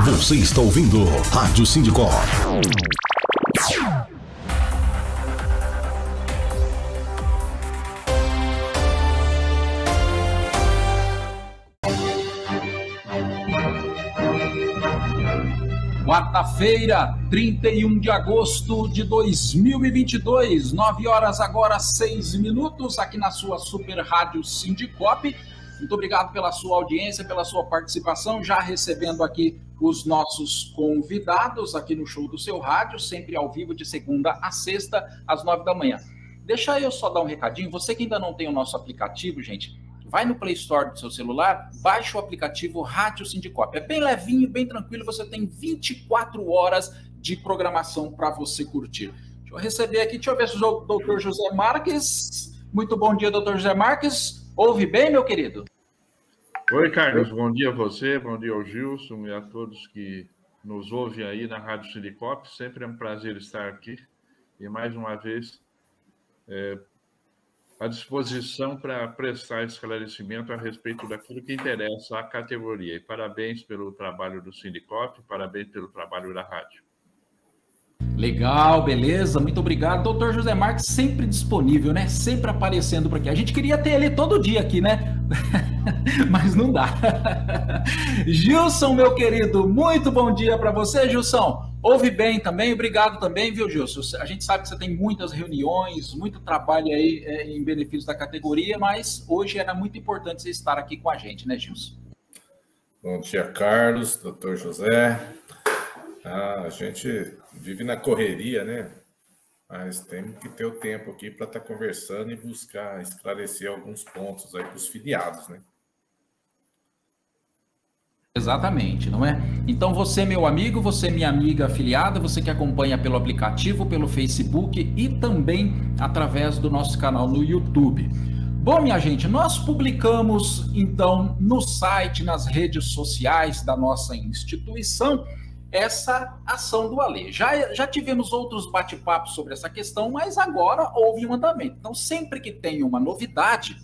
Você está ouvindo Rádio Sindicop. Quarta-feira, 31 de agosto de 2022, 9 horas agora, 6 minutos, aqui na sua Super Rádio Sindicop. Muito obrigado pela sua audiência, pela sua participação, já recebendo aqui os nossos convidados aqui no Show do Seu Rádio, sempre ao vivo de segunda a sexta, às 9 da manhã. Deixa eu só dar um recadinho, você que ainda não tem o nosso aplicativo, gente, vai no Play Store do seu celular, baixa o aplicativo Rádio Sindicop. É bem levinho, bem tranquilo, você tem 24 horas de programação para você curtir. Deixa eu receber aqui, deixa eu ver se o doutor José Marques. Muito bom dia, doutor José Marques. Ouve bem, meu querido? Oi, Carlos. Bom dia a você, bom dia ao Gilson e a todos que nos ouvem aí na Rádio Sindicop. Sempre é um prazer estar aqui e, mais uma vez, à disposição para prestar esclarecimento a respeito daquilo que interessa à categoria. E parabéns pelo trabalho do Sindicop, parabéns pelo trabalho da rádio. Legal, beleza, muito obrigado. Doutor José Marques sempre disponível, né? Sempre aparecendo por aqui. A gente queria ter ele todo dia aqui, né? Mas não dá. Gilson, meu querido, muito bom dia para você, Gilson. Ouve bem também, obrigado também, viu, Gilson? A gente sabe que você tem muitas reuniões, muito trabalho aí em benefício da categoria, mas hoje era muito importante você estar aqui com a gente, né, Gilson? Bom dia, Carlos, doutor José. A gente vive na correria, né? Mas temos que ter o tempo aqui para estar conversando e buscar esclarecer alguns pontos aí para os filiados, né? Exatamente, não é? Então você, meu amigo, você, minha amiga afiliada, você que acompanha pelo aplicativo, pelo Facebook e também através do nosso canal no YouTube. Bom, minha gente, nós publicamos então no site, nas redes sociais da nossa instituição, essa ação do Alê. Já tivemos outros bate-papos sobre essa questão, mas agora houve um andamento. Então, sempre que tem uma novidade,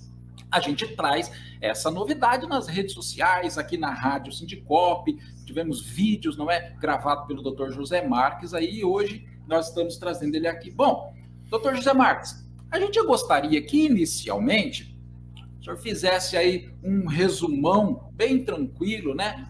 a gente traz essa novidade nas redes sociais, aqui na Rádio Sindicop. Tivemos vídeos, não é? Gravado pelo Dr. José Marques aí, e hoje nós estamos trazendo ele aqui. Bom, Dr. José Marques, a gente gostaria que inicialmente o senhor fizesse aí um resumão bem tranquilo, né?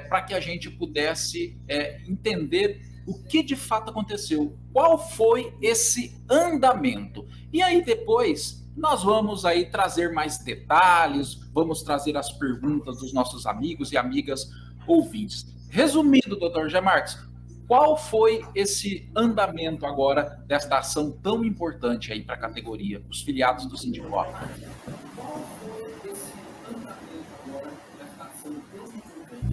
Para que a gente pudesse entender o que de fato aconteceu, qual foi esse andamento. E aí depois nós vamos aí trazer mais detalhes, vamos trazer as perguntas dos nossos amigos e amigas ouvintes. Resumindo, doutor José Marques, qual foi esse andamento agora desta ação tão importante aí para a categoria, os filiados do Sindicop?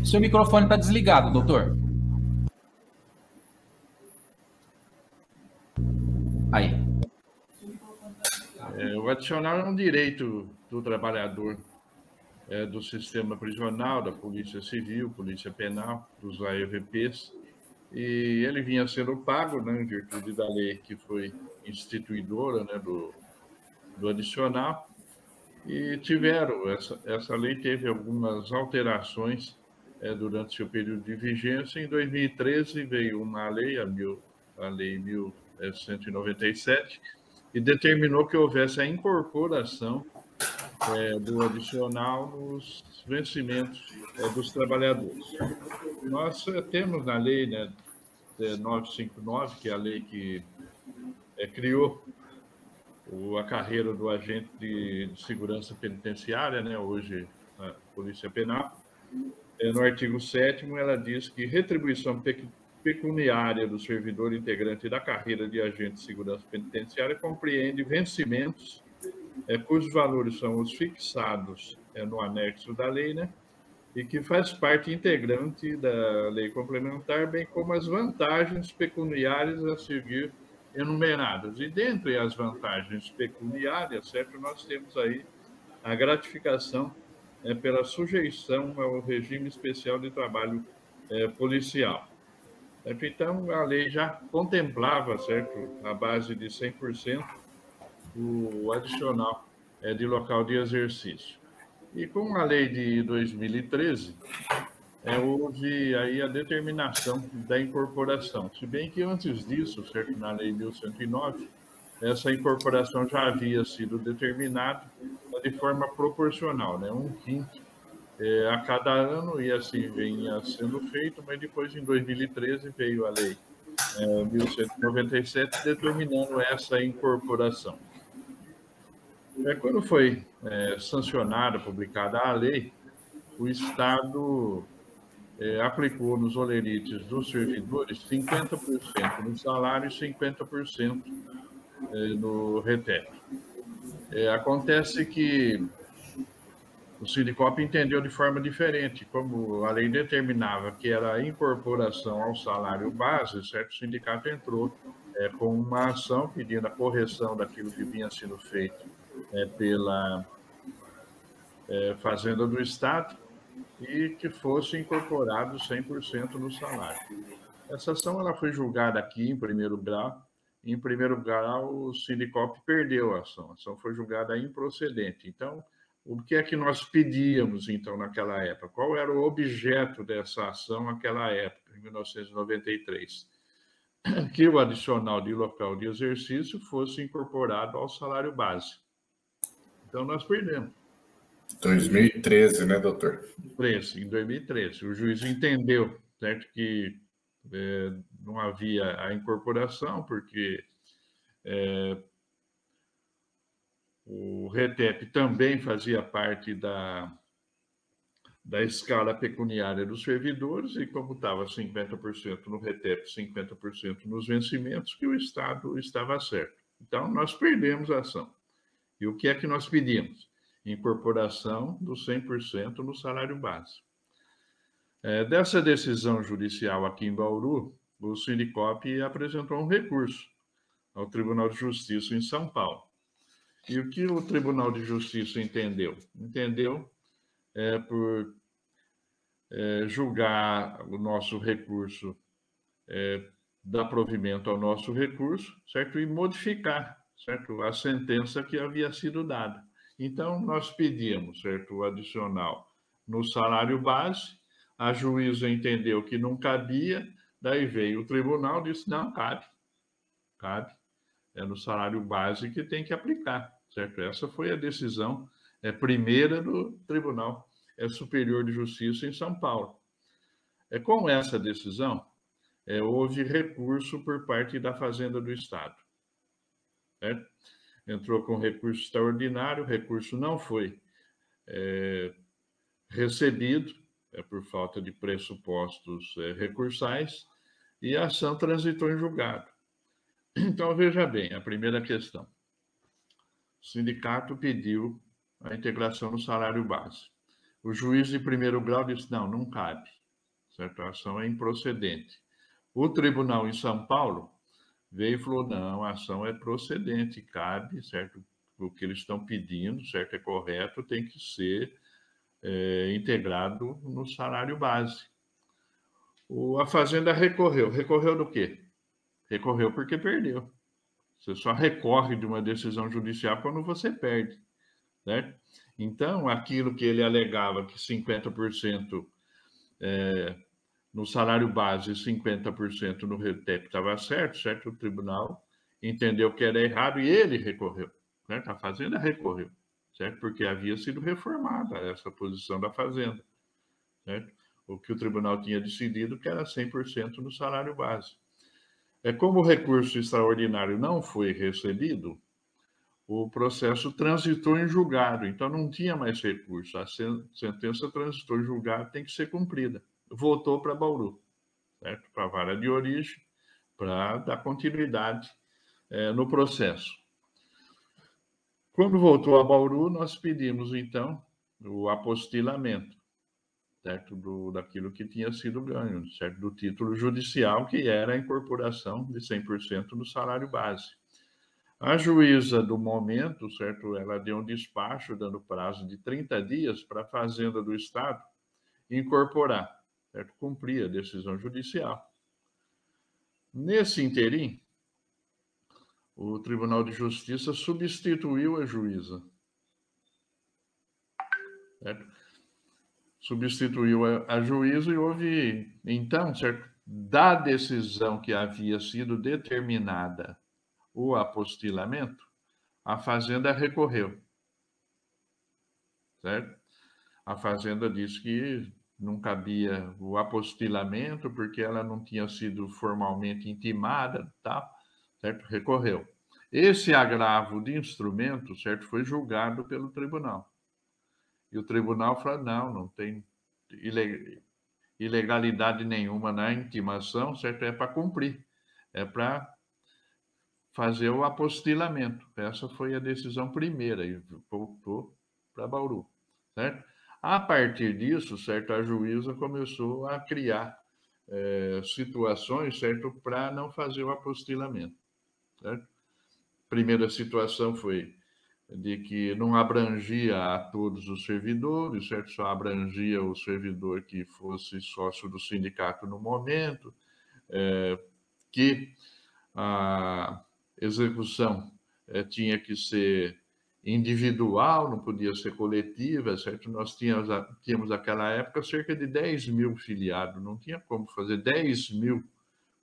Seu microfone está desligado, doutor. Aí. O adicional é um direito do trabalhador do sistema prisional, da Polícia Civil, Polícia Penal, dos AEVPs, e ele vinha sendo pago, né, em virtude da lei que foi instituidora, né, do adicional, e essa lei teve algumas alterações durante seu período de vigência. Em 2013 veio uma lei, a Lei 1197, e determinou que houvesse a incorporação do adicional nos vencimentos dos trabalhadores. Nós temos na lei, né, 959, que é a lei que criou a carreira do agente de segurança penitenciária, né, hoje a Polícia Penal. No artigo 7º, ela diz que retribuição pecuniária do servidor integrante da carreira de agente de segurança penitenciária compreende vencimentos cujos valores são os fixados no anexo da lei, né, e que faz parte integrante da lei complementar, bem como as vantagens pecuniárias a seguir enumeradas. E dentre as vantagens pecuniárias, certo, nós temos aí a gratificação pela sujeição ao regime especial de trabalho policial. Então, a lei já contemplava, certo, a base de 100% o adicional de local de exercício. E com a lei de 2013, houve aí a determinação da incorporação. Se bem que antes disso, certo, na Lei 1109, essa incorporação já havia sido determinada de forma proporcional, né? 1/5 a cada ano, e assim vinha sendo feito, mas depois, em 2013, veio a Lei 1197, determinando essa incorporação. Quando foi sancionada, publicada a lei, o Estado aplicou nos olerites dos servidores 50% no salário e 50% no RETEP. Acontece que o Sindicope entendeu de forma diferente, como a lei determinava que era a incorporação ao salário base, certo? O sindicato entrou com uma ação pedindo a correção daquilo que vinha sendo feito pela Fazenda do Estado e que fosse incorporado 100% no salário. Essa ação ela foi julgada aqui em primeiro grau. Em primeiro grau, o Sindicope perdeu a ação foi julgada improcedente. Então, o que é que nós pedíamos, então, naquela época? Qual era o objeto dessa ação naquela época, em 1993? Que o adicional de local de exercício fosse incorporado ao salário base. Então, nós perdemos. 2013, né, doutor? Em 2013. O juiz entendeu, certo, que não havia a incorporação, porque o RETEP também fazia parte da escala pecuniária dos servidores, e como estava 50% no RETEP, 50% nos vencimentos, que o Estado estava certo. Então, nós perdemos a ação. E o que é que nós pedimos? Incorporação dos 100% no salário base. Dessa decisão judicial aqui em Bauru, o Sindicope apresentou um recurso ao Tribunal de Justiça em São Paulo. E o que o Tribunal de Justiça entendeu? Entendeu por julgar o nosso recurso, dar provimento ao nosso recurso, certo? E modificar, certo? A sentença que havia sido dada. Então, nós pedimos, certo? O adicional no salário base, a juíza entendeu que não cabia, daí veio o tribunal e disse, não, cabe. É no salário base que tem que aplicar, certo? Essa foi a decisão primeira do Tribunal Superior de Justiça em São Paulo. Com essa decisão, houve recurso por parte da Fazenda do Estado. Certo? Entrou com recurso extraordinário, o recurso não foi recebido, por falta de pressupostos recursais, e a ação transitou em julgado. Então, veja bem, a primeira questão. O sindicato pediu a integração no salário base. O juiz de primeiro grau disse, não cabe, certo? A ação é improcedente. O tribunal em São Paulo veio e falou, não, a ação é procedente, cabe, certo? O que eles estão pedindo, certo? É correto, tem que ser integrado no salário base. A Fazenda recorreu. Recorreu do quê? Recorreu porque perdeu. Você só recorre de uma decisão judicial quando você perde, certo? Então, aquilo que ele alegava que 50% no salário base e 50% no RETEP estava certo? O tribunal entendeu que era errado e ele recorreu, certo? A Fazenda recorreu, certo? Porque havia sido reformada essa posição da Fazenda, certo? O que o tribunal tinha decidido que era 100% no salário base. Como o recurso extraordinário não foi recebido, o processo transitou em julgado, então não tinha mais recurso. A sentença transitou em julgado, tem que ser cumprida. Voltou para Bauru, certo? Para a vara de origem, para dar continuidade no processo. Quando voltou a Bauru, nós pedimos, então, o apostilamento, certo? Daquilo que tinha sido ganho, certo? Do título judicial, que era a incorporação de 100% no salário base. A juíza do momento, certo? Ela deu um despacho, dando prazo de 30 dias para a Fazenda do Estado incorporar, certo? Cumprir a decisão judicial. Nesse interim, o Tribunal de Justiça substituiu a juíza, certo? substituiu a juízo e houve, então, certo, da decisão que havia sido determinada o apostilamento, a fazenda recorreu, certo? A fazenda disse que não cabia o apostilamento porque ela não tinha sido formalmente intimada, tá? Certo? Recorreu. Esse agravo de instrumento, certo, foi julgado pelo tribunal. E o tribunal falou: não tem ilegalidade nenhuma na intimação, certo? É para cumprir, é para fazer o apostilamento. Essa foi a decisão primeira e voltou para Bauru, certo? A partir disso, certo, a juíza começou a criar situações, certo, para não fazer o apostilamento, certo? Primeira situação foi de que não abrangia a todos os servidores, certo? Só abrangia o servidor que fosse sócio do sindicato no momento, que a execução tinha que ser individual, não podia ser coletiva, certo? Nós tínhamos naquela época cerca de 10 mil filiados, não tinha como fazer 10 mil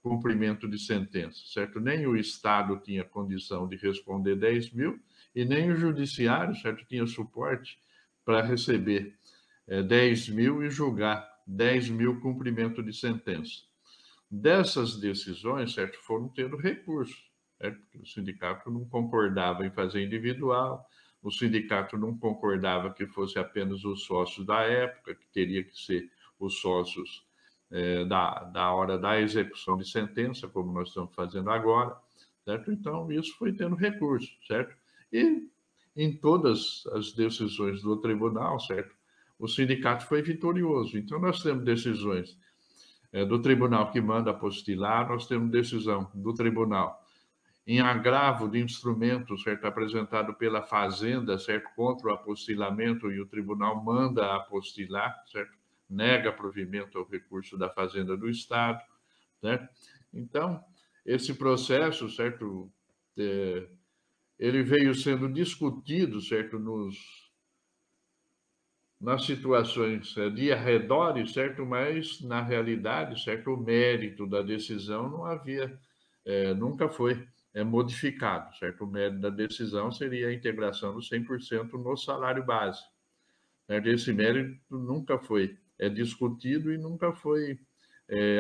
cumprimento de sentença, certo? Nem o Estado tinha condição de responder 10 mil e nem o Judiciário, certo? Tinha suporte para receber 10 mil e julgar 10 mil cumprimento de sentença. Dessas decisões, certo, foram tendo recurso, certo? Porque o sindicato não concordava em fazer individual, o sindicato não concordava que fosse apenas os sócios da época, que teria que ser os sócios da hora da execução de sentença, como nós estamos fazendo agora, certo? Então, isso foi tendo recurso, certo? E em todas as decisões do tribunal, certo? O sindicato foi vitorioso. Então, nós temos decisões do tribunal que manda apostilar, nós temos decisão do tribunal em agravo de instrumento, certo, apresentado pela fazenda, certo, contra o apostilamento, e o tribunal manda apostilar, certo, nega provimento ao recurso da fazenda do Estado, certo? Então, esse processo, certo, ele veio sendo discutido, certo, nas situações de arredores, certo, mas na realidade, certo, o mérito da decisão não havia, nunca foi modificado, certo? O mérito da decisão seria a integração do 100% no salário base, certo? Esse mérito nunca foi discutido e nunca foi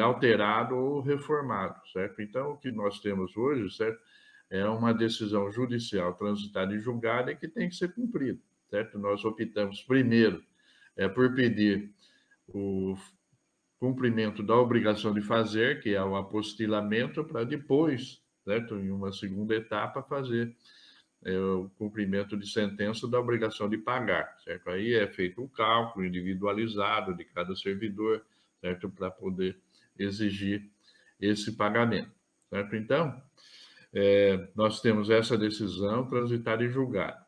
alterado ou reformado, certo? Então, o que nós temos hoje, certo, é uma decisão judicial transitada e julgada e que tem que ser cumprida, certo? Nós optamos primeiro por pedir o cumprimento da obrigação de fazer, que é o apostilamento, para depois, certo, em uma segunda etapa, fazer o cumprimento de sentença da obrigação de pagar, certo? Aí é feito um cálculo individualizado de cada servidor, certo, para poder exigir esse pagamento, certo? Então, nós temos essa decisão transitada e julgada.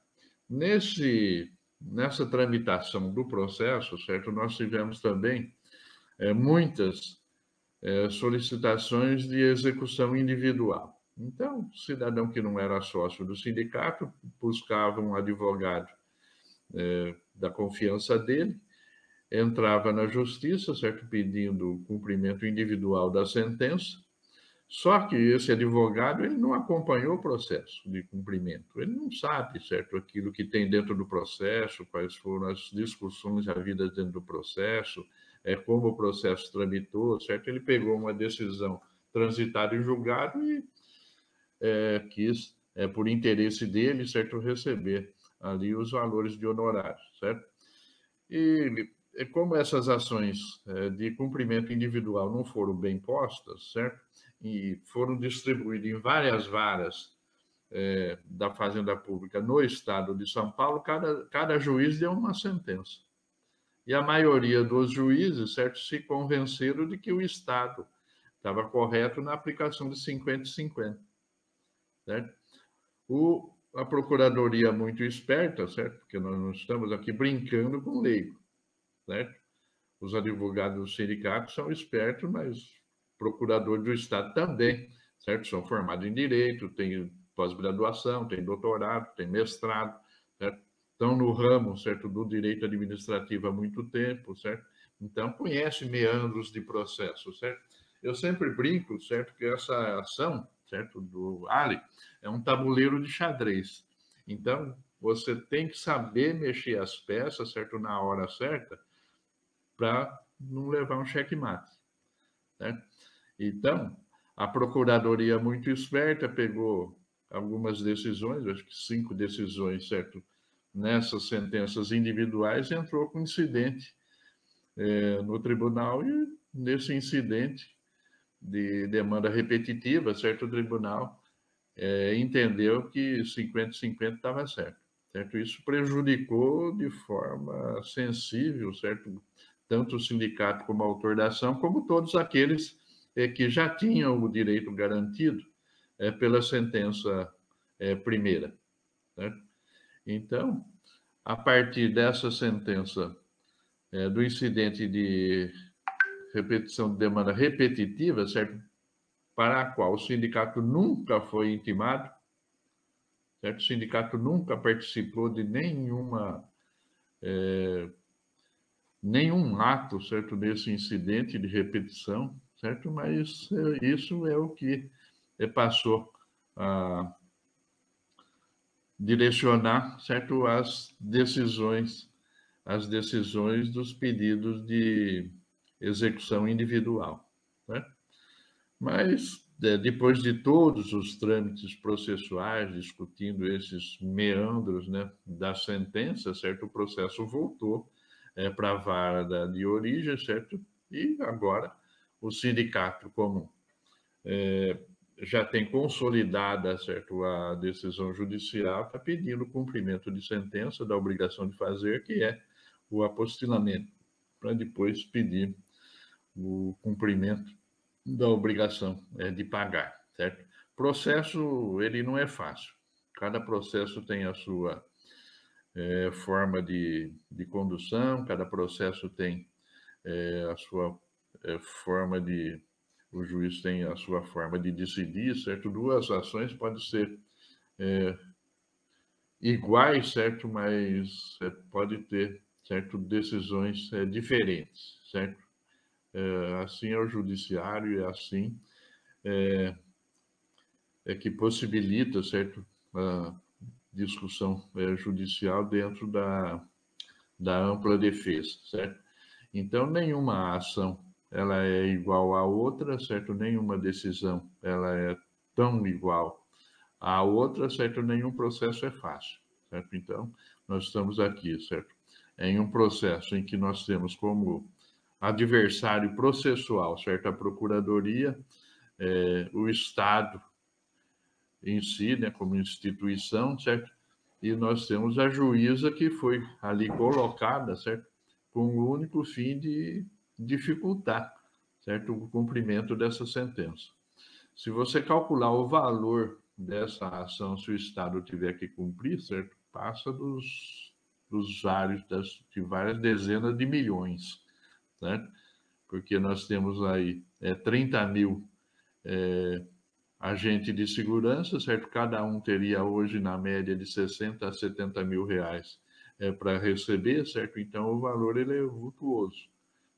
Nessa tramitação do processo, certo, nós tivemos também muitas solicitações de execução individual. Então, o cidadão que não era sócio do sindicato buscava um advogado da confiança dele, entrava na justiça, certo, pedindo o cumprimento individual da sentença. Só que esse advogado, ele não acompanhou o processo de cumprimento. Ele não sabe, certo, aquilo que tem dentro do processo, quais foram as discussões havidas dentro do processo, como o processo tramitou, certo? Ele pegou uma decisão transitada e julgada e quis, por interesse dele, certo, receber ali os valores de honorários, certo? E como essas ações de cumprimento individual não foram bem postas, certo? E foram distribuídas em várias varas da Fazenda Pública no estado de São Paulo, cada juiz deu uma sentença. E a maioria dos juízes, certo, se convenceram de que o Estado estava correto na aplicação de 50-50, certo? A Procuradoria, muito esperta, certo? Porque nós não estamos aqui brincando com leigo, certo? Os advogados do sindicato são espertos, mas procuradores do Estado também, certo? São formados em Direito, têm pós-graduação, têm doutorado, têm mestrado, certo? estão no ramo, certo, do direito administrativo há muito tempo, certo? Então, conhece meandros de processo, certo? Eu sempre brinco, certo, que essa ação, certo, do Ali, é um tabuleiro de xadrez. Então, você tem que saber mexer as peças, certo, na hora certa, para não levar um checkmate, certo? Então, a Procuradoria, muito esperta, pegou algumas decisões, acho que 5 decisões, certo, nessas sentenças individuais, entrou com incidente no tribunal, e nesse incidente de demanda repetitiva, certo, o tribunal entendeu que 50-50 estava certo, certo? Isso prejudicou de forma sensível, certo? Tanto o sindicato como o autor da ação, como todos aqueles que já tinham o direito garantido pela sentença primeira, certo? Então, a partir dessa sentença do incidente de repetição de demanda repetitiva, certo? Para a qual o sindicato nunca foi intimado, certo? O sindicato nunca participou de nenhum ato, certo, desse incidente de repetição, certo? Mas isso é o que passou a direcionar, certo, as decisões dos pedidos de execução individual, certo? Mas, depois de todos os trâmites processuais, discutindo esses meandros, né, da sentença, certo? O processo voltou para a vara de origem, certo? E agora o sindicato, como já tem consolidada, certo, a decisão judicial, está pedindo o cumprimento de sentença da obrigação de fazer, que é o apostilamento, para depois pedir o cumprimento da obrigação de pagar, certo? Processo, ele não é fácil. Cada processo tem a sua forma de condução, cada processo tem a sua forma de... O juiz tem a sua forma de decidir, certo? Duas ações podem ser iguais, certo? Mas pode ter, certo? Decisões diferentes, certo? Assim é o judiciário, é assim que possibilita, certo, a discussão judicial dentro da ampla defesa, certo? Então, nenhuma ação ela é igual à outra, certo? Nenhuma decisão ela é tão igual à outra, certo? Nenhum processo é fácil, certo? Então, nós estamos aqui, certo? Em um processo em que nós temos como adversário processual, certo? A Procuradoria, o Estado em si, né, como instituição, certo? E nós temos a juíza que foi ali colocada, certo? Com o único fim de dificultar, certo? O cumprimento dessa sentença. Se você calcular o valor dessa ação, se o Estado tiver que cumprir, certo? Passa de várias dezenas de milhões, certo? Porque nós temos aí 30 mil agente de segurança, certo? Cada um teria hoje, na média, de 60 a 70 mil reais para receber, certo? Então, o valor ele é vultuoso,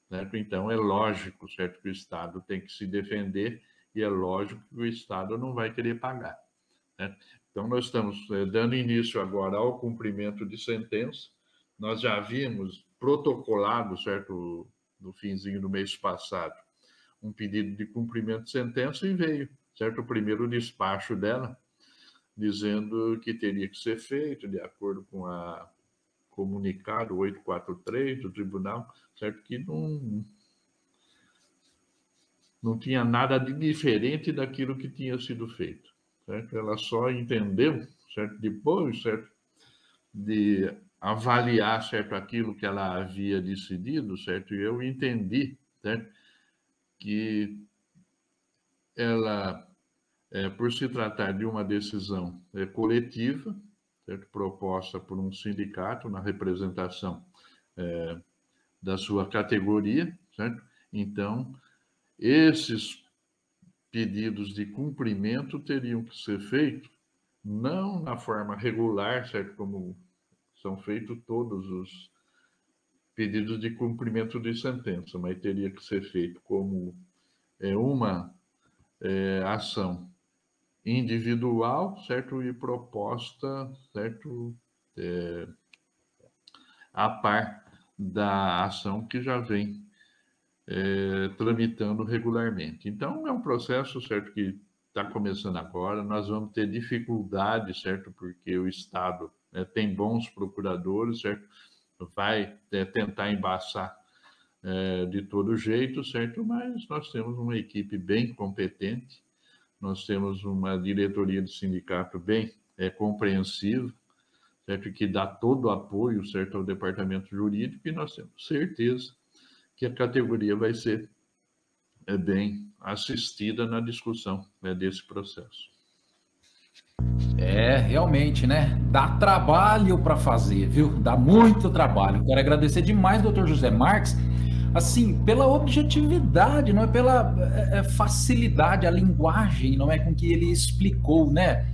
certo? Então, é lógico, certo, que o Estado tem que se defender e é lógico que o Estado não vai querer pagar, certo? Então, nós estamos dando início agora ao cumprimento de sentença. Nós já havíamos protocolado, certo, no finzinho do mês passado, um pedido de cumprimento de sentença e veio, certo, o primeiro despacho dela, dizendo que teria que ser feito de acordo com a comunicado 843 do tribunal, certo, que não tinha nada de diferente daquilo que tinha sido feito, certo? Ela só entendeu, certo, depois, certo, de avaliar, certo, aquilo que ela havia decidido, certo, e eu entendi, certo, que ela, por se tratar de uma decisão coletiva, certo? Proposta por um sindicato na representação da sua categoria, certo? Então, esses pedidos de cumprimento teriam que ser feitos não na forma regular, certo? Como são feitos todos os pedidos de cumprimento de sentença, mas teria que ser feito como uma ação individual, certo? E proposta, certo? A par da ação que já vem tramitando regularmente. Então, é um processo, certo, que está começando agora. Nós vamos ter dificuldade, certo, porque o Estado tem bons procuradores, certo? Vai tentar embaçar de todo jeito, certo? Mas nós temos uma equipe bem competente, nós temos uma diretoria do sindicato bem compreensiva, certo? Que dá todo o apoio, certo, ao departamento jurídico, e nós temos certeza que a categoria vai ser bem assistida na discussão desse processo. Realmente, né? Dá trabalho para fazer, viu? Dá muito trabalho. Quero agradecer demais, doutor José Marques, assim, pela objetividade, não é pela facilidade, a linguagem, não é, com que ele explicou, né?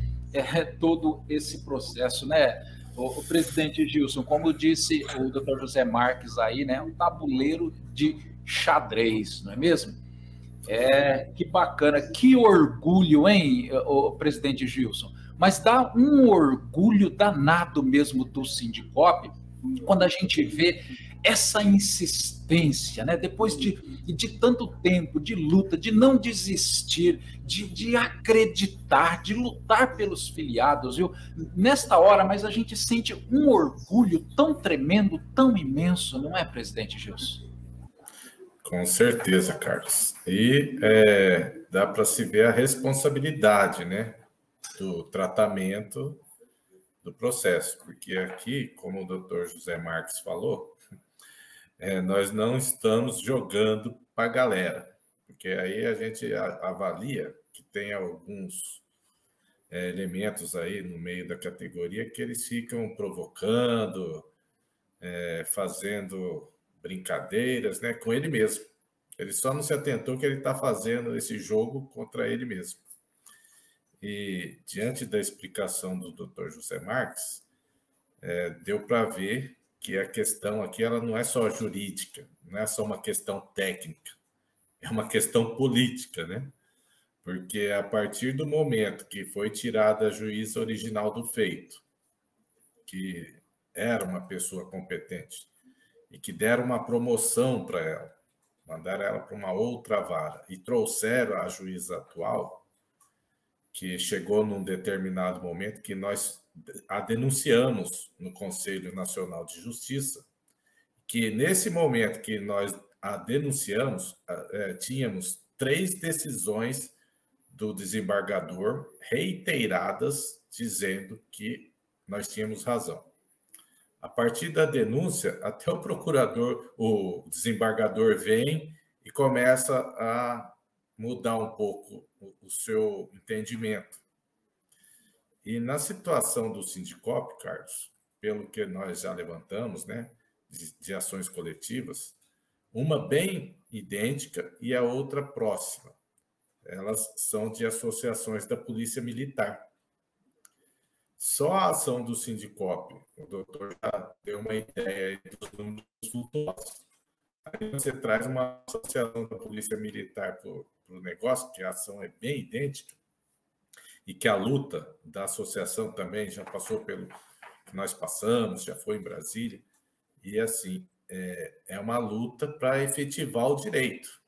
Todo esse processo, né? O presidente Gilson, como disse o doutor José Marques aí, né? Um tabuleiro de xadrez, não é mesmo? Que bacana, que orgulho, hein, o presidente Gilson? Mas dá um orgulho danado mesmo do Sindicop quando a gente vê essa insistência, né? Depois de tanto tempo de luta, de não desistir, de acreditar, de lutar pelos filiados, viu? Nesta hora, mas a gente sente um orgulho tão tremendo, tão imenso, não é, presidente Gilson? Com certeza, Carlos. E dá para se ver a responsabilidade, né, do tratamento do processo, porque aqui, como o doutor José Marques falou, nós não estamos jogando para a galera, porque aí a gente avalia que tem alguns elementos aí no meio da categoria que eles ficam provocando, fazendo brincadeiras, né, com ele mesmo. Ele só não se atentou que ele está fazendo esse jogo contra ele mesmo. E, diante da explicação do Dr. José Marques, deu para ver que a questão aqui ela não é só jurídica, não é só uma questão técnica, é uma questão política, né? Porque a partir do momento que foi tirada a juíza original do feito, que era uma pessoa competente, e que deram uma promoção para ela, mandaram ela para uma outra vara e trouxeram a juíza atual, que chegou num determinado momento que nós a denunciamos no Conselho Nacional de Justiça, que nesse momento que nós a denunciamos, tínhamos 3 decisões do desembargador reiteradas dizendo que nós tínhamos razão. A partir da denúncia, até o procurador, o desembargador vem e começa a mudar um pouco o seu entendimento. E na situação do Sindicop, Carlos, pelo que nós já levantamos, né, de ações coletivas, uma bem idêntica e a outra próxima. Elas são de associações da Polícia Militar. Só a ação do Sindicop, o doutor já deu uma ideia dos números flutuosos. Aí você traz uma associação da Polícia Militar para o negócio, que a ação é bem idêntica, e que a luta da associação também já passou pelo que nós passamos, já foi em Brasília, e assim, é uma luta para efetivar o direito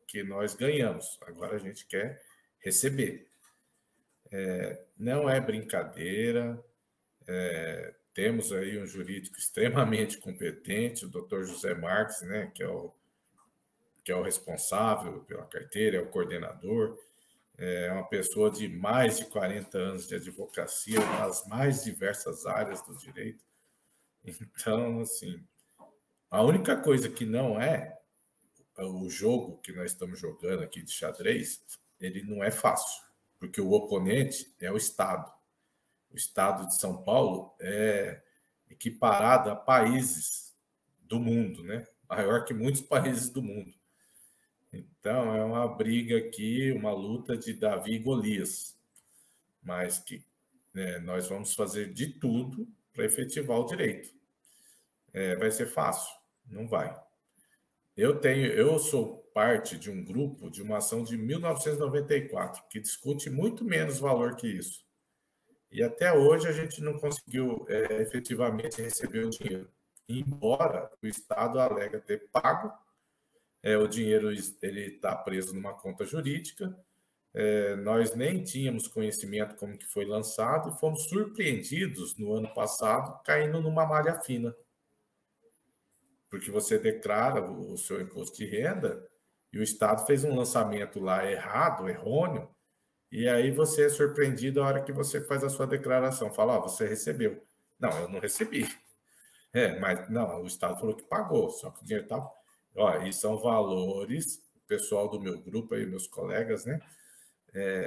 que nós ganhamos. Agora a gente quer receber. Não é brincadeira, temos aí um jurídico extremamente competente, o doutor José Marques, né, que é o responsável pela carteira, é o coordenador, é uma pessoa de mais de 40 anos de advocacia nas mais diversas áreas do direito. Então, assim, a única coisa que não é o jogo que nós estamos jogando aqui de xadrez, ele não é fácil, porque o oponente é o Estado. O Estado de São Paulo é equiparado a países do mundo, né? Maior que muitos países do mundo. Então, é uma briga aqui, uma luta de Davi e Golias, mas que nós vamos fazer de tudo para efetivar o direito. Vai ser fácil? Não vai. Eu sou parte de um grupo, de uma ação de 1994, que discute muito menos valor que isso. E até hoje a gente não conseguiu efetivamente receber o dinheiro. Embora o Estado alega ter pago, o dinheiro está preso numa conta jurídica, nós nem tínhamos conhecimento como que foi lançado e fomos surpreendidos no ano passado caindo numa malha fina. Porque você declara o seu imposto de renda e o Estado fez um lançamento lá errado, errôneo, e aí você é surpreendido a hora que você faz a sua declaração. Fala, você recebeu. Não, eu não recebi. Mas não, o Estado falou que pagou, só que o dinheiro estava... E são valores, o pessoal do meu grupo aí, meus colegas, né?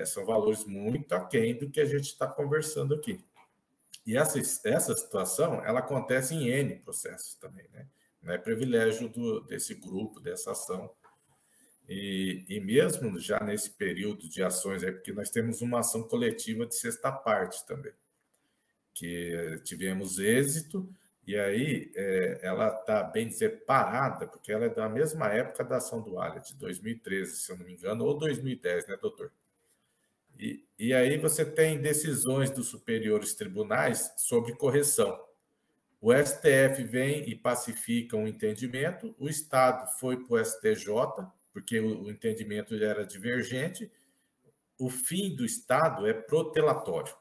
São valores muito aquém do que a gente está conversando aqui. E essa situação, ela acontece em N processos também, né? Não é privilégio desse grupo, dessa ação. E mesmo já nesse período de ações, porque nós temos uma ação coletiva de sexta parte também, que tivemos êxito, e aí ela está bem dizer parada, porque ela é da mesma época da ação do Alha, de 2013, se eu não me engano, ou 2010, né, doutor? E aí você tem decisões dos superiores tribunais sobre correção. O STF vem e pacifica um entendimento, o Estado foi para o STJ, porque o entendimento era divergente, o fim do Estado é protelatório.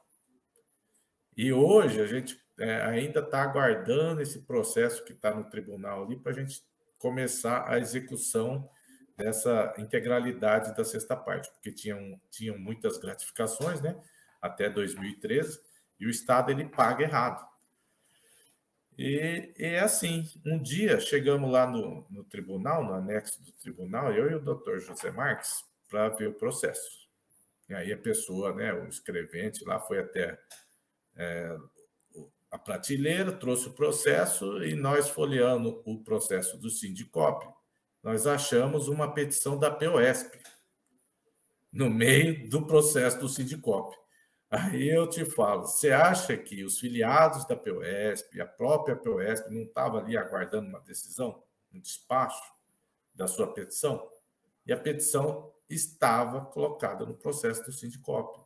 E hoje a gente ainda está aguardando esse processo que está no tribunal ali para a gente começar a execução dessa integralidade da sexta parte, porque tinham muitas gratificações, né, até 2013, e o Estado ele paga errado. E é assim, um dia chegamos lá no tribunal, no anexo do tribunal, eu e o doutor José Marques, para ver o processo. E aí a pessoa, né, o escrevente lá foi até a prateleira, trouxe o processo e nós folheando o processo do Sindicop, nós achamos uma petição da POSP no meio do processo do Sindicop. Aí eu te falo, você acha que os filiados da POSP, a própria POSP, não estava ali aguardando uma decisão, um despacho da sua petição? E a petição estava colocada no processo do Sindicop.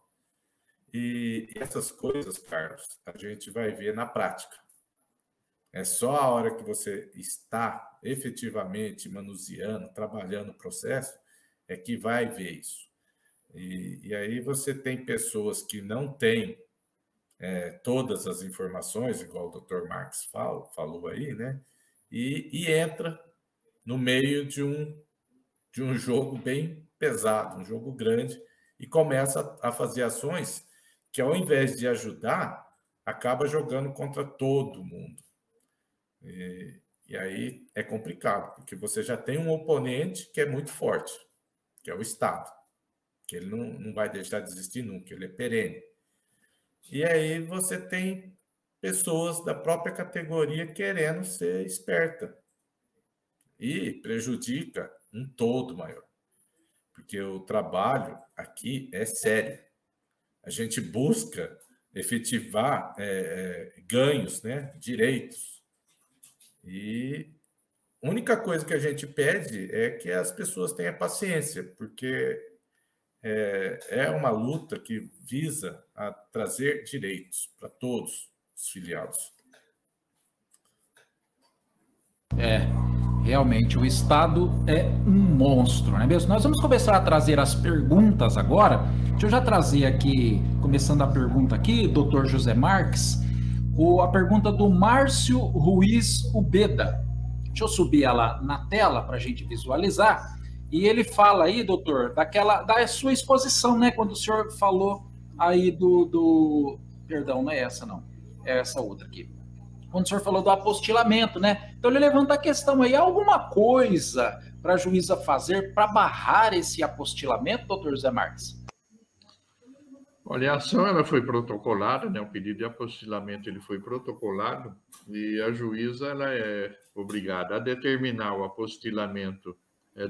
E essas coisas, Carlos, a gente vai ver na prática. É só a hora que você está efetivamente manuseando, trabalhando o processo, é que vai ver isso. E aí você tem pessoas que não têm todas as informações, igual o Dr. Marx falou aí, né? E entra no meio de um jogo bem pesado, um jogo grande, e começa a fazer ações que, ao invés de ajudar, acaba jogando contra todo mundo. E aí é complicado, porque você já tem um oponente que é muito forte, que é o Estado, que ele não vai deixar de existir nunca, ele é perene. E aí você tem pessoas da própria categoria querendo ser esperta. E prejudica um todo maior. Porque o trabalho aqui é sério. A gente busca efetivar ganhos, né, direitos. E a única coisa que a gente pede é que as pessoas tenham paciência, porque é uma luta que visa a trazer direitos para todos os filiados. Realmente, o Estado é um monstro, não é mesmo? Nós vamos começar a trazer as perguntas agora. Deixa eu já trazer aqui, começando a pergunta aqui, doutor José Marques, a pergunta do Márcio Ruiz Ubeda. Deixa eu subir ela na tela para a gente visualizar. E ele fala aí, doutor, da sua exposição, né? Quando o senhor falou aí Perdão, não é essa, não. É essa outra aqui. Quando o senhor falou do apostilamento, né? Então ele levanta a questão aí, alguma coisa para a juíza fazer para barrar esse apostilamento, doutor José Marques? Olha, a ação ela foi protocolada, né? O pedido de apostilamento ele foi protocolado e a juíza ela é obrigada a determinar o apostilamento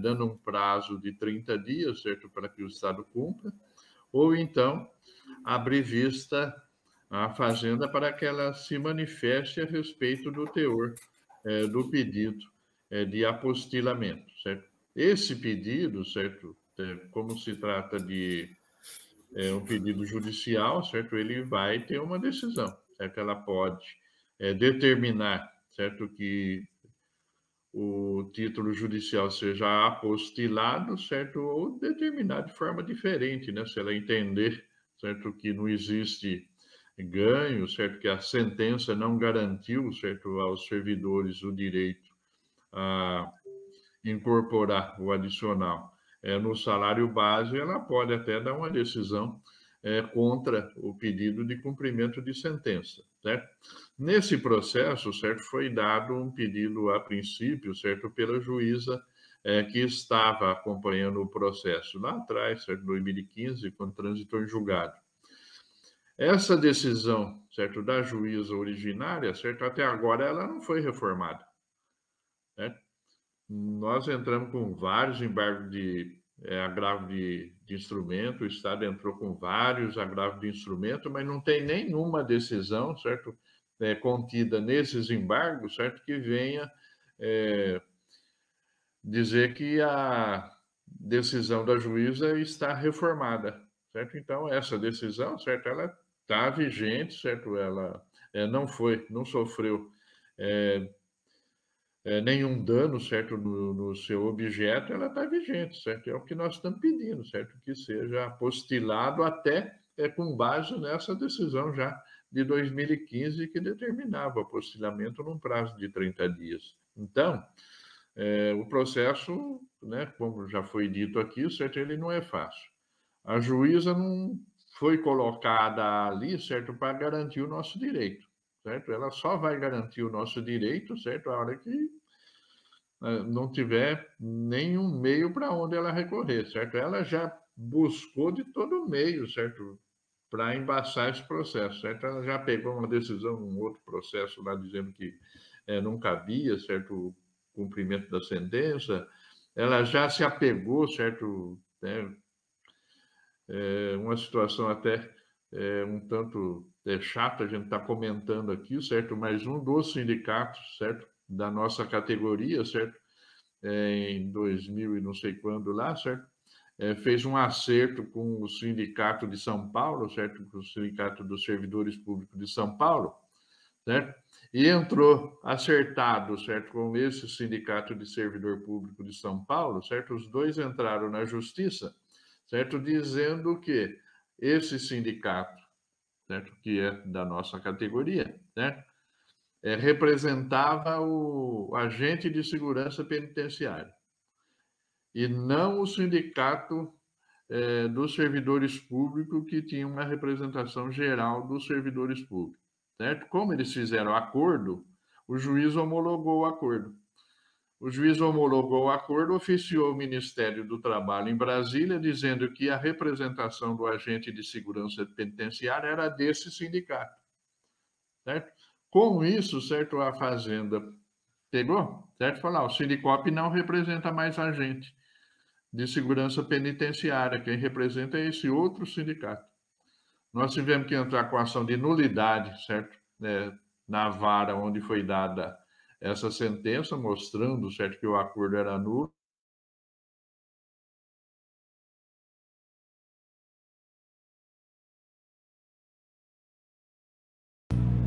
dando um prazo de 30 dias, certo, para que o Estado cumpra, ou então abrir vista à Fazenda para que ela se manifeste a respeito do teor do pedido de apostilamento, certo? Esse pedido, certo, como se trata de um pedido judicial, certo, ele vai ter uma decisão, certo? Ela pode determinar, certo, que o título judicial seja apostilado, certo, ou determinar de forma diferente, né? Se ela entender, certo, que não existe ganho, certo, que a sentença não garantiu, certo, aos servidores o direito a incorporar o adicional no salário base, ela pode até dar uma decisão contra o pedido de cumprimento de sentença, certo? Nesse processo, certo, foi dado um pedido a princípio, certo, pela juíza que estava acompanhando o processo lá atrás, certo, 2015, quando transitou em julgado. Essa decisão, certo, da juíza originária, certo, até agora ela não foi reformada, certo? Nós entramos com vários embargos de agravo de instrumento, o Estado entrou com vários agravos de instrumento, mas não tem nenhuma decisão, certo, contida nesses embargos, certo, que venha dizer que a decisão da juíza está reformada, certo? Então, essa decisão, certo, ela está vigente, certo? Ela não sofreu nenhum dano, certo, no seu objeto, ela está vigente, certo? É o que nós estamos pedindo, certo? Que seja apostilado até com base nessa decisão já de 2015, que determinava o apostilamento num prazo de 30 dias. Então, o processo, né, como já foi dito aqui, certo, ele não é fácil. A juíza não foi colocada ali, certo, para garantir o nosso direito, certo? Ela só vai garantir o nosso direito, certo, a hora que não tiver nenhum meio para onde ela recorrer, certo? Ela já buscou de todo meio, certo, para embaçar esse processo, certo? Ela já pegou uma decisão num outro processo lá dizendo que não cabia, certo, o cumprimento da sentença. Ela já se apegou, certo, né, uma situação até um tanto chata, a gente está comentando aqui, certo? Mas um dos sindicatos, certo, da nossa categoria, certo, em 2000 e não sei quando lá, certo, fez um acerto com o Sindicato de São Paulo, certo, com o Sindicato dos Servidores Públicos de São Paulo, certo, e entrou acertado, certo, com esse Sindicato de Servidor Público de São Paulo, certo, os dois entraram na justiça, certo, dizendo que esse sindicato, certo, que é da nossa categoria, certo, representava o agente de segurança penitenciária e não o sindicato dos servidores públicos, que tinha uma representação geral dos servidores públicos, certo? Como eles fizeram acordo, o juiz homologou o acordo. O juiz homologou o acordo, oficiou o Ministério do Trabalho em Brasília, dizendo que a representação do agente de segurança penitenciária era desse sindicato, certo? Com isso, certo, a Fazenda pegou, certo? Falou, o Sindicop não representa mais agente de segurança penitenciária, quem representa é esse outro sindicato. Nós tivemos que entrar com ação de nulidade, certo? Na vara onde foi dada essa sentença, mostrando, certo, que o acordo era nulo.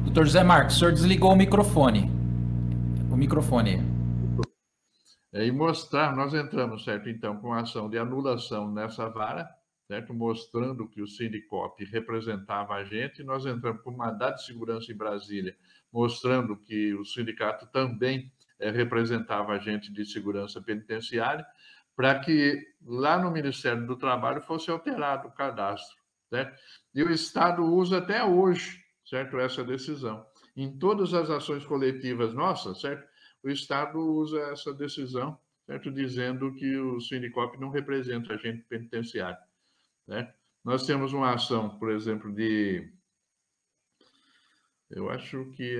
Doutor José Marcos, o senhor desligou o microfone. O microfone. E mostrar, nós entramos, certo, então, com a ação de anulação nessa vara, certo, mostrando que o Sindicop representava a gente, nós entramos com mandado de segurança em Brasília, mostrando que o sindicato também representava a gente de segurança penitenciária, para que lá no Ministério do Trabalho fosse alterado o cadastro, certo? E o Estado usa até hoje, certo, essa decisão. Em todas as ações coletivas nossas, certo, o Estado usa essa decisão, certo, dizendo que o Sindicop não representa agente penitenciário, né? Nós temos uma ação, por exemplo, eu acho que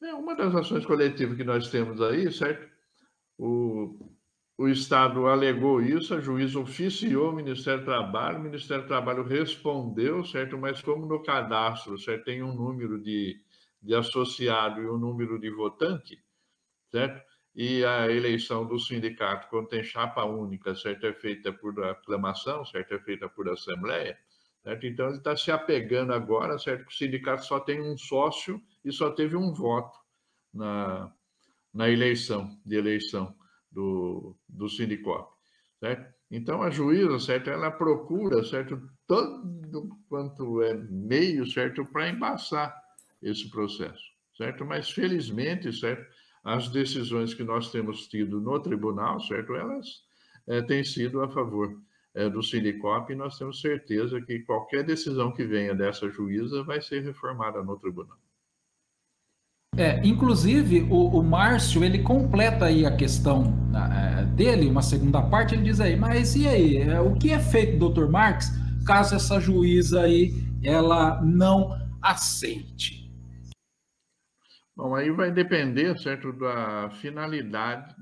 é uma das ações coletivas que nós temos aí, certo? o Estado alegou isso, a juíza oficiou o Ministério do Ministério do Trabalho respondeu, certo? Mas como no cadastro, certo, tem um número de associado e um número de votante, certo? E a eleição do sindicato, quando tem chapa única, certo, é feita por aclamação, certo, é feita por assembleia, certo? Então ele está se apegando agora, certo, que o sindicato só tem um sócio e só teve um voto na eleição do Sindicop, certo? Então a juíza, certo, ela procura, certo, todo quanto é meio, certo, para embaçar esse processo, certo? Mas felizmente, certo, as decisões que nós temos tido no tribunal, certo, elas têm sido a favor do Sindicop e nós temos certeza que qualquer decisão que venha dessa juíza vai ser reformada no tribunal. Inclusive, o Márcio, ele completa aí a questão dele, uma segunda parte, ele diz aí, mas e aí, o que é feito, doutor Marques, caso essa juíza aí, ela não aceite? Bom, aí vai depender, certo, da finalidade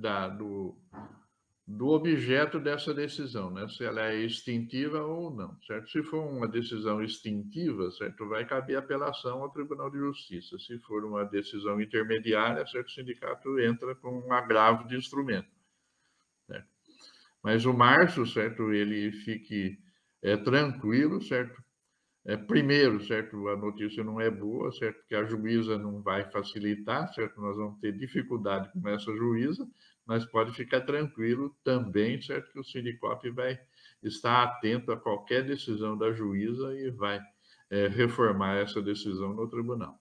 do objeto dessa decisão, né? Se ela é extintiva ou não, certo? Se for uma decisão extintiva, certo, vai caber apelação ao Tribunal de Justiça. Se for uma decisão intermediária, certo, o sindicato entra com um agravo de instrumento, certo? Mas o Márcio, certo, ele fique tranquilo, certo? Primeiro, certo, a notícia não é boa, certo, que a juíza não vai facilitar, certo, nós vamos ter dificuldade com essa juíza, mas pode ficar tranquilo também, certo, que o Sindicop vai estar atento a qualquer decisão da juíza e vai reformar essa decisão no tribunal.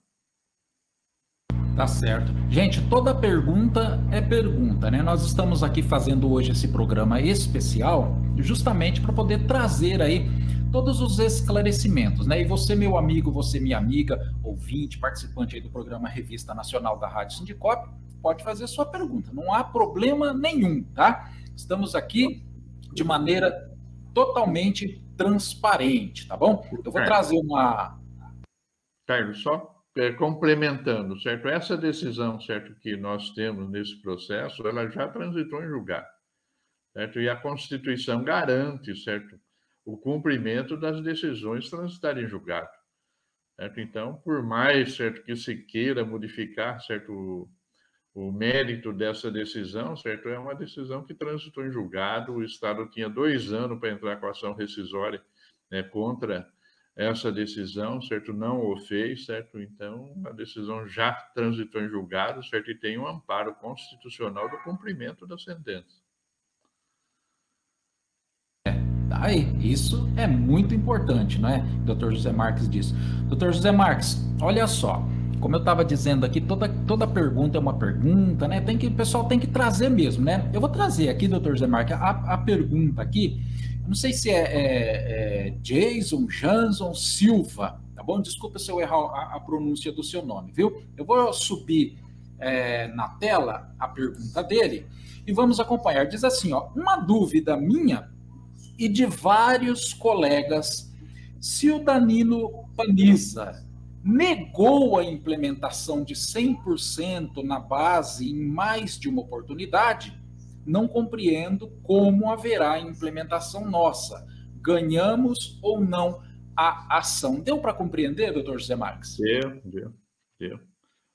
Tá certo. Gente, toda pergunta é pergunta, né? Nós estamos aqui fazendo hoje esse programa especial justamente para poder trazer aí todos os esclarecimentos, né? E você, meu amigo, você, minha amiga, ouvinte, participante aí do programa Revista Nacional da Rádio Sindicop, pode fazer sua pergunta. Não há problema nenhum, tá? Estamos aqui de maneira totalmente transparente, tá bom? Eu vou trazer uma... Carlos, só complementando, certo? Essa decisão, certo, que nós temos nesse processo, ela já transitou em julgado, certo? E a Constituição garante, certo, o cumprimento das decisões transitadas em julgado, certo? Então, por mais, certo, que se queira modificar, certo, o mérito dessa decisão, certo, é uma decisão que transitou em julgado, o Estado tinha 2 anos para entrar com a ação rescisória, né, contra essa decisão, certo, não o fez, certo, então a decisão já transitou em julgado, certo, e tem um amparo constitucional do cumprimento da sentença. Tá aí, isso é muito importante, não é? O Dr. José Marques disse. Dr. José Marques, olha só, como eu estava dizendo aqui, toda pergunta é uma pergunta, né? O pessoal tem que trazer mesmo, né? Eu vou trazer aqui, Dr. José Marques, a pergunta aqui. Não sei se é Jason Silva, tá bom? Desculpa se eu errar a pronúncia do seu nome, viu? Eu vou subir na tela a pergunta dele e vamos acompanhar. Diz assim, ó, uma dúvida minha e de vários colegas, se o Danilo Paniza negou a implementação de 100% na base em mais de uma oportunidade, não compreendo como haverá implementação nossa. Ganhamos ou não a ação? Deu para compreender, doutor José Marques? Deu.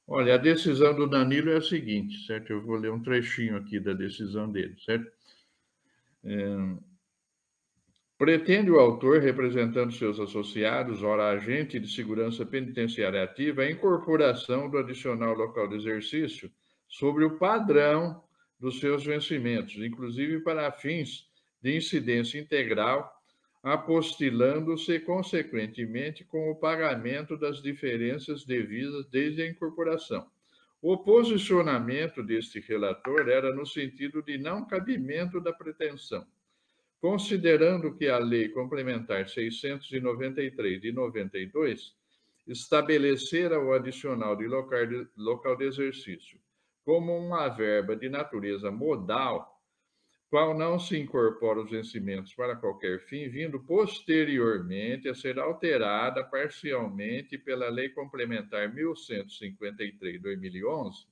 Olha, a decisão do Danilo é a seguinte, certo? Eu vou ler um trechinho aqui da decisão dele, certo? Pretende o autor, representando seus associados, ora agente de segurança penitenciária ativa, a incorporação do adicional local de exercício sobre o padrão dos seus vencimentos, inclusive para fins de incidência integral, apostilando-se consequentemente com o pagamento das diferenças devidas desde a incorporação. O posicionamento deste relator era no sentido de não cabimento da pretensão, considerando que a Lei Complementar 693 de 92 estabelecera o adicional de local de exercício como uma verba de natureza modal, qual não se incorpora os vencimentos para qualquer fim, vindo posteriormente a ser alterada parcialmente pela Lei Complementar 1153 de 2011,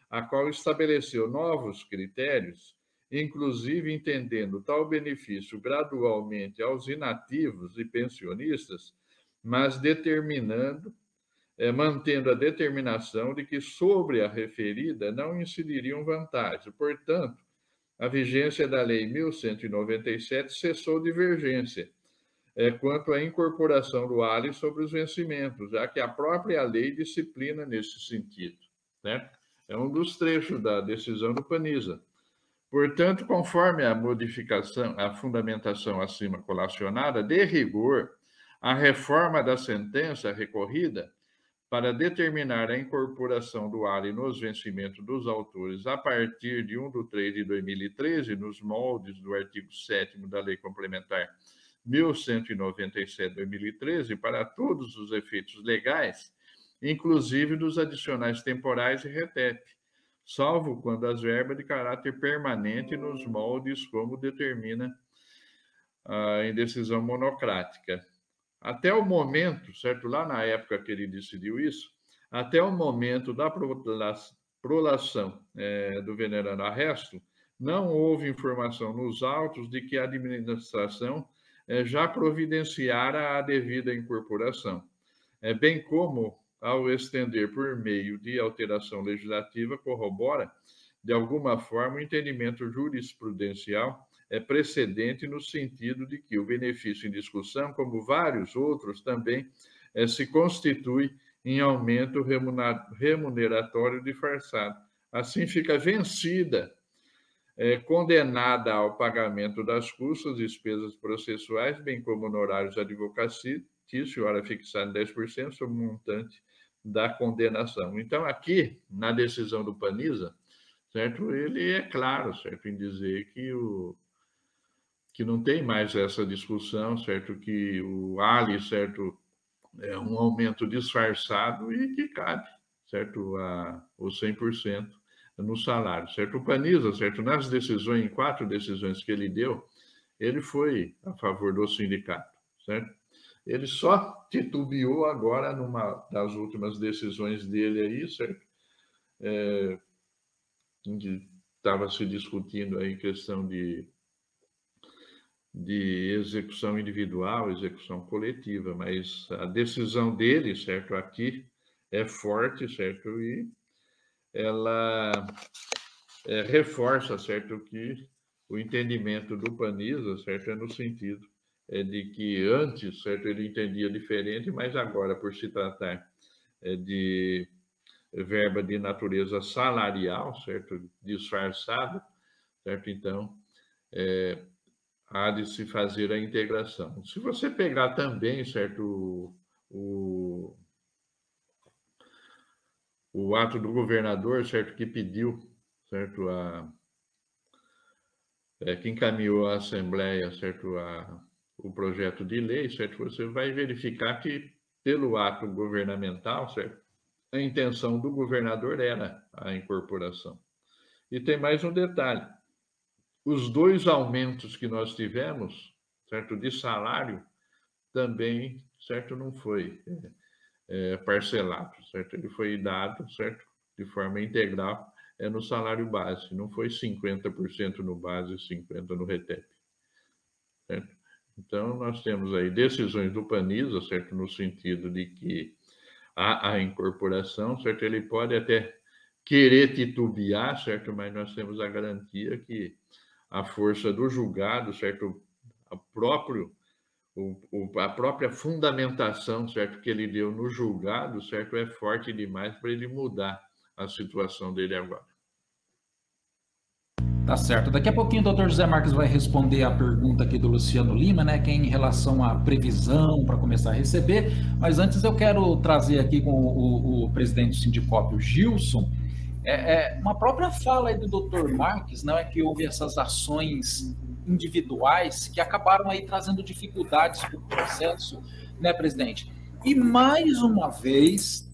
a qual estabeleceu novos critérios inclusive entendendo tal benefício gradualmente aos inativos e pensionistas, mas mantendo a determinação de que sobre a referida não incidiriam vantagens. Portanto, a vigência da Lei 1197 cessou divergência quanto à incorporação do ALI sobre os vencimentos, já que a própria lei disciplina nesse sentido, né? É um dos trechos da decisão do Paniza. Portanto, conforme a fundamentação acima colacionada, de rigor, a reforma da sentença recorrida para determinar a incorporação do ALI nos vencimentos dos autores a partir de 1/3/2013, nos moldes do artigo 7º da Lei Complementar 1197/2013, para todos os efeitos legais, inclusive dos adicionais temporais e RETEP, salvo quando as verbas de caráter permanente nos moldes como determina a indecisão monocrática. Até o momento, certo? Lá na época que ele decidiu isso, até o momento da prolação do venerando arresto, não houve informação nos autos de que a administração já providenciara a devida incorporação, bem como, ao estender por meio de alteração legislativa, corrobora, de alguma forma, o entendimento jurisprudencial precedente no sentido de que o benefício em discussão, como vários outros também, se constitui em aumento remuneratório disfarçado. Assim fica vencida, condenada ao pagamento das custas e despesas processuais, bem como honorários advocatícios, hora fixada em 10% sobre o montante da condenação. Então, aqui, na decisão do Paniza, certo? Ele é claro, certo, em dizer que não tem mais essa discussão, certo? Que o ALI, certo, é um aumento disfarçado e que cabe, certo, os 100% no salário, certo? O Paniza, certo, nas decisões, em 4 decisões que ele deu, ele foi a favor do sindicato, certo? Ele só titubeou agora numa das últimas decisões dele aí, certo? Que estava se discutindo aí questão de execução individual, execução coletiva, mas a decisão dele, certo, aqui é forte, certo, e ela reforça, certo, que o entendimento do Paniza, certo, é no sentido de que antes, certo, ele entendia diferente, mas agora, por se tratar de verba de natureza salarial, certo, disfarçada, certo, então há de se fazer a integração. Se você pegar também, certo, o ato do governador, certo, que pediu, certo, que encaminhou à Assembleia, certo, o projeto de lei, certo, você vai verificar que, pelo ato governamental, certo, a intenção do governador era a incorporação. E tem mais um detalhe. Os 2 aumentos que nós tivemos, certo, de salário, também, certo, não foi parcelado, certo? Ele foi dado, certo, de forma integral no salário base. Não foi 50% no base e 50% no RETEP, certo? Então, nós temos aí decisões do Paniza, certo, no sentido de que a incorporação, certo, ele pode até querer titubear, certo, mas nós temos a garantia que a força do julgado, certo, a própria fundamentação, certo, que ele deu no julgado, certo, é forte demais para ele mudar a situação dele agora. Tá certo. Daqui a pouquinho o doutor José Marques vai responder a pergunta aqui do Luciano Lima, né, que é em relação à previsão para começar a receber, mas antes eu quero trazer aqui com o presidente do Sindicop, o Gilson, uma própria fala aí do doutor Marques, não é, que houve essas ações individuais que acabaram aí trazendo dificuldades para o processo, né, presidente? E mais uma vez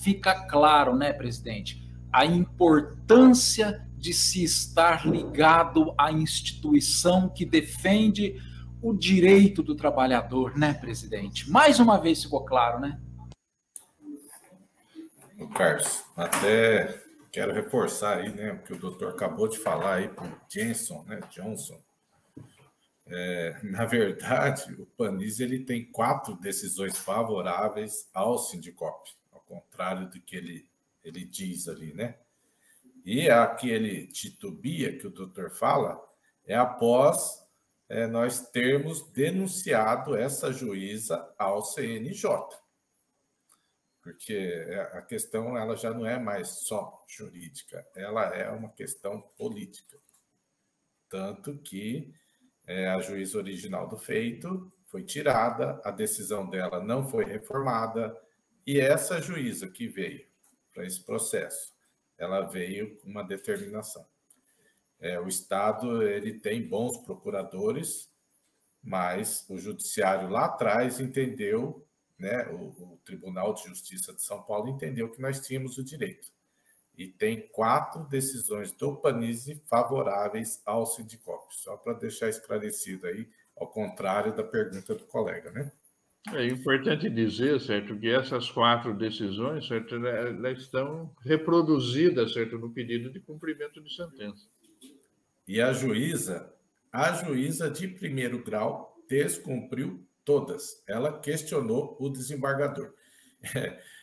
fica claro, né, presidente, a importância de se estar ligado à instituição que defende o direito do trabalhador, né, presidente? Mais uma vez ficou claro, né? Carlos, até quero reforçar aí, né, o que o doutor acabou de falar aí para o Johnson. Na verdade, o Paniz ele tem 4 decisões favoráveis ao Sindicop, ao contrário do que ele diz ali, né? E a que ele titubia, que o doutor fala, é após nós termos denunciado essa juíza ao CNJ. Porque a questão ela já não é mais só jurídica, ela é uma questão política. Tanto que a juíza original do feito foi tirada, a decisão dela não foi reformada, e essa juíza que veio para esse processo, ela veio com uma determinação. O Estado ele tem bons procuradores, mas o Judiciário lá atrás entendeu, né, o Tribunal de Justiça de São Paulo entendeu que nós tínhamos o direito. E tem 4 decisões do Panize favoráveis ao Sindicop, só para deixar esclarecido aí, ao contrário da pergunta do colega, né? É importante dizer, certo, que essas 4 decisões, certo, elas estão reproduzidas, certo, no pedido de cumprimento de sentença. E a juíza de primeiro grau descumpriu todas. Ela questionou o desembargador.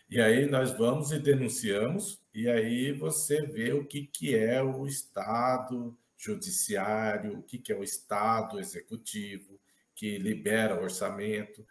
E aí nós vamos e denunciamos, e aí você vê o que é o Estado judiciário, o que é o Estado executivo, que libera orçamento.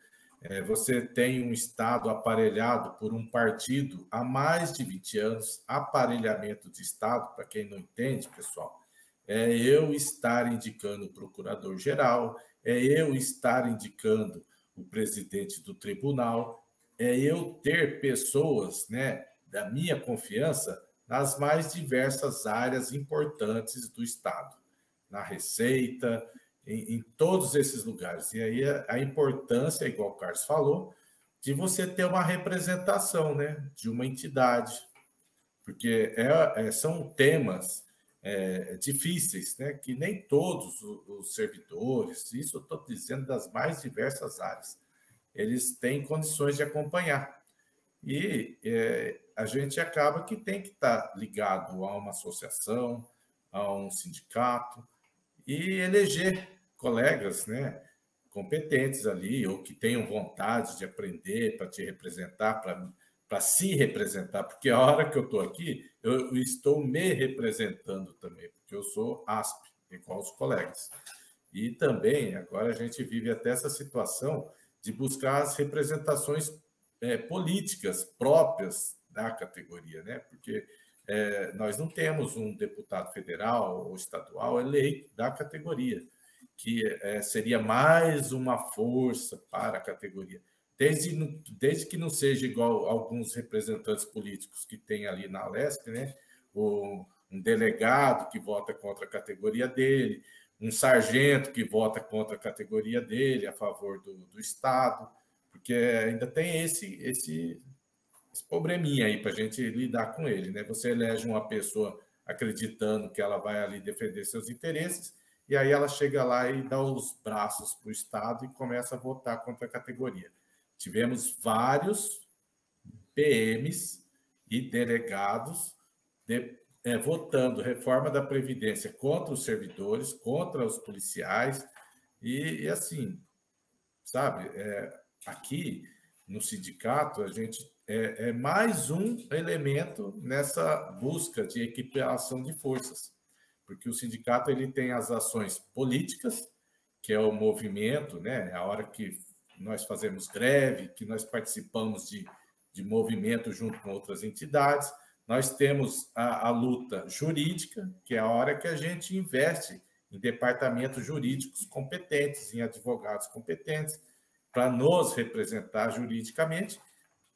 Você tem um Estado aparelhado por um partido há mais de 20 anos. Aparelhamento de Estado, para quem não entende, pessoal, é eu estar indicando o procurador-geral, é eu estar indicando o presidente do tribunal, é eu ter pessoas, né, da minha confiança nas mais diversas áreas importantes do Estado, na Receita, em todos esses lugares. E aí a importância, igual o Carlos falou, de você ter uma representação, né, de uma entidade, porque são temas difíceis, né, que nem todos os servidores, isso eu estou dizendo das mais diversas áreas, eles têm condições de acompanhar. E a gente acaba que tem que estar ligado a uma associação, a um sindicato, e eleger colegas, né, competentes ali, ou que tenham vontade de aprender para te representar, para se representar, porque a hora que eu estou aqui, eu estou me representando também, porque eu sou ASP, igual os colegas. E também, agora a gente vive até essa situação de buscar as representações políticas próprias da categoria, né? Porque nós não temos um deputado federal ou estadual eleito da categoria, que seria mais uma força para a categoria. Desde que não seja igual alguns representantes políticos que tem ali na Alesp, né? Um delegado que vota contra a categoria dele, um sargento que vota contra a categoria dele, a favor do Estado, porque ainda tem esse probleminha aí para a gente lidar com ele, né? Você elege uma pessoa acreditando que ela vai ali defender seus interesses, e aí ela chega lá e dá os braços para o Estado e começa a votar contra a categoria. Tivemos vários PMs e delegados votando reforma da Previdência contra os servidores, contra os policiais, e assim, sabe, aqui no sindicato, a gente é mais um elemento nessa busca de equiparação de forças, porque o sindicato ele tem as ações políticas, que é o movimento, né, a hora que nós fazemos greve, que nós participamos de movimento junto com outras entidades. Nós temos a luta jurídica, que é a hora que a gente investe em departamentos jurídicos competentes, em advogados competentes, para nos representar juridicamente.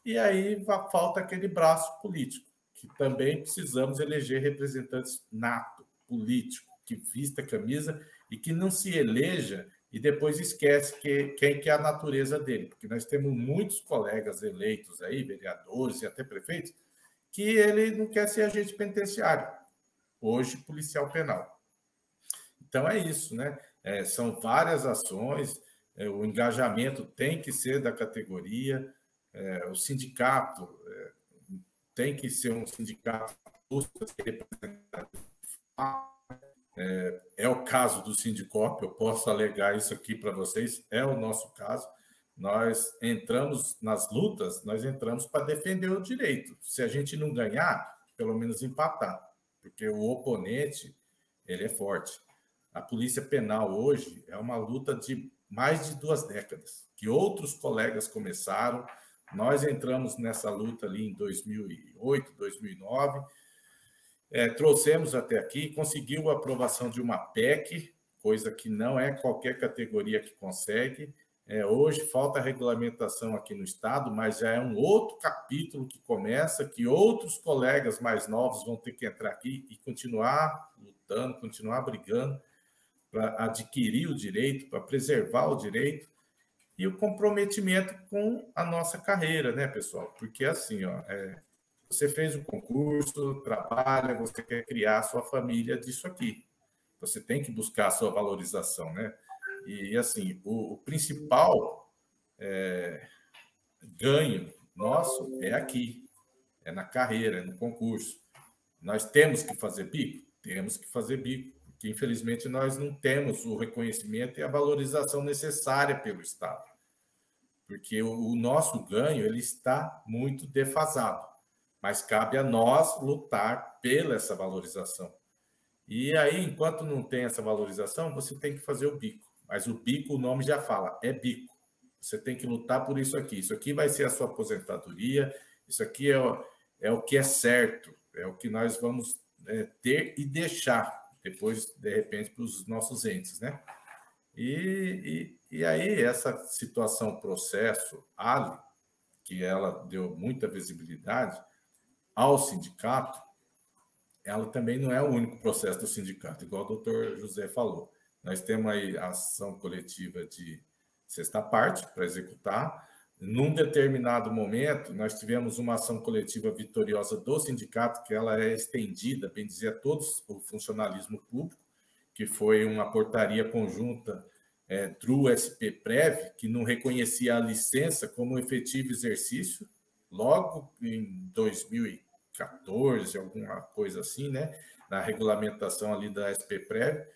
E aí falta aquele braço político, que também precisamos eleger representantes nato, político, que vista a camisa e que não se eleja e depois esquece quem que é a natureza dele, porque nós temos muitos colegas eleitos aí, vereadores e até prefeitos, que ele não quer ser agente penitenciário, hoje policial penal. Então é isso, né? São várias ações, o engajamento tem que ser da categoria, o sindicato tem que ser um sindicato É o caso do Sindicop, eu posso alegar isso aqui para vocês, é o nosso caso. Nós entramos nas lutas, nós entramos para defender o direito. Se a gente não ganhar, pelo menos empatar, porque o oponente, ele é forte. A polícia penal hoje é uma luta de mais de 2 décadas, que outros colegas começaram. Nós entramos nessa luta ali em 2008, 2009, trouxemos até aqui, conseguiu a aprovação de uma PEC, coisa que não é qualquer categoria que consegue. Hoje falta regulamentação aqui no Estado, mas já é um outro capítulo que começa, que outros colegas mais novos vão ter que entrar aqui e continuar lutando, continuar brigando para adquirir o direito, para preservar o direito e o comprometimento com a nossa carreira, né, pessoal? Porque assim, você fez o concurso, trabalha, você quer criar a sua família disso aqui. Você tem que buscar a sua valorização, né? E, assim, o principal ganho nosso é aqui, é na carreira, é no concurso. Nós temos que fazer bico? Temos que fazer bico, porque, infelizmente, nós não temos o reconhecimento e a valorização necessária pelo Estado. Porque o nosso ganho ele está muito defasado, mas cabe a nós lutar pela essa valorização. E aí, enquanto não tem essa valorização, você tem que fazer o bico. Mas o bico, o nome já fala, é bico. Você tem que lutar por isso aqui. Isso aqui vai ser a sua aposentadoria, isso aqui é o que é certo, é o que nós vamos ter e deixar depois, de repente, para os nossos entes, né? E aí, essa situação, processo, Ali, que ela deu muita visibilidade ao sindicato, ela também não é o único processo do sindicato, igual o doutor José falou. Nós temos aí a ação coletiva de sexta parte para executar. Num determinado momento, nós tivemos uma ação coletiva vitoriosa do sindicato, que ela é estendida, bem dizer, a todos o funcionalismo público, que foi uma portaria conjunta do SP-Prev, que não reconhecia a licença como efetivo exercício, logo em 2014, alguma coisa assim, né? Na regulamentação ali da SP-Prev.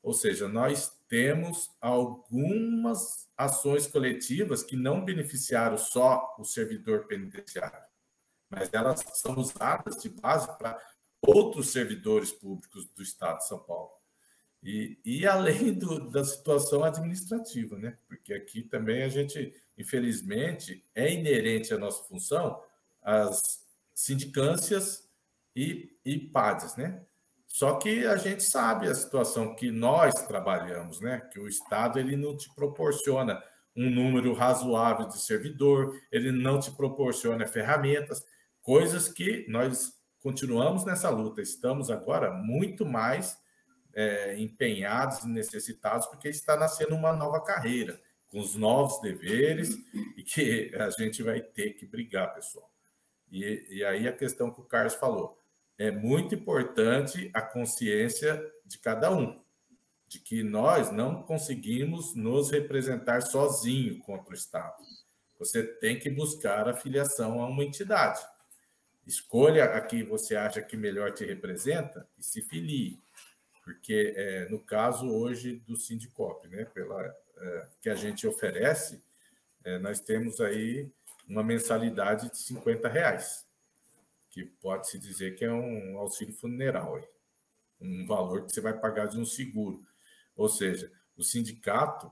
Ou seja, nós temos algumas ações coletivas que não beneficiaram só o servidor penitenciário, mas elas são usadas de base para outros servidores públicos do Estado de São Paulo. E além da situação administrativa, né? Porque aqui também a gente, infelizmente, é inerente à nossa função as sindicâncias e PADs, né? Só que a gente sabe a situação que nós trabalhamos, né? Que o Estado ele não te proporciona um número razoável de servidor, ele não te proporciona ferramentas, coisas que nós continuamos nessa luta. Estamos agora muito mais empenhados e necessitados, porque está nascendo uma nova carreira, com os novos deveres, e que a gente vai ter que brigar, pessoal. E aí a questão que o Carlos falou, é muito importante a consciência de cada um, de que nós não conseguimos nos representar sozinho contra o Estado. Você tem que buscar a filiação a uma entidade. Escolha a que você acha que melhor te representa e se filie. Porque, no caso hoje do Sindicop, né, que a gente oferece, nós temos aí uma mensalidade de R$50, que pode-se dizer que é um auxílio funeral, um valor que você vai pagar de um seguro. Ou seja, o sindicato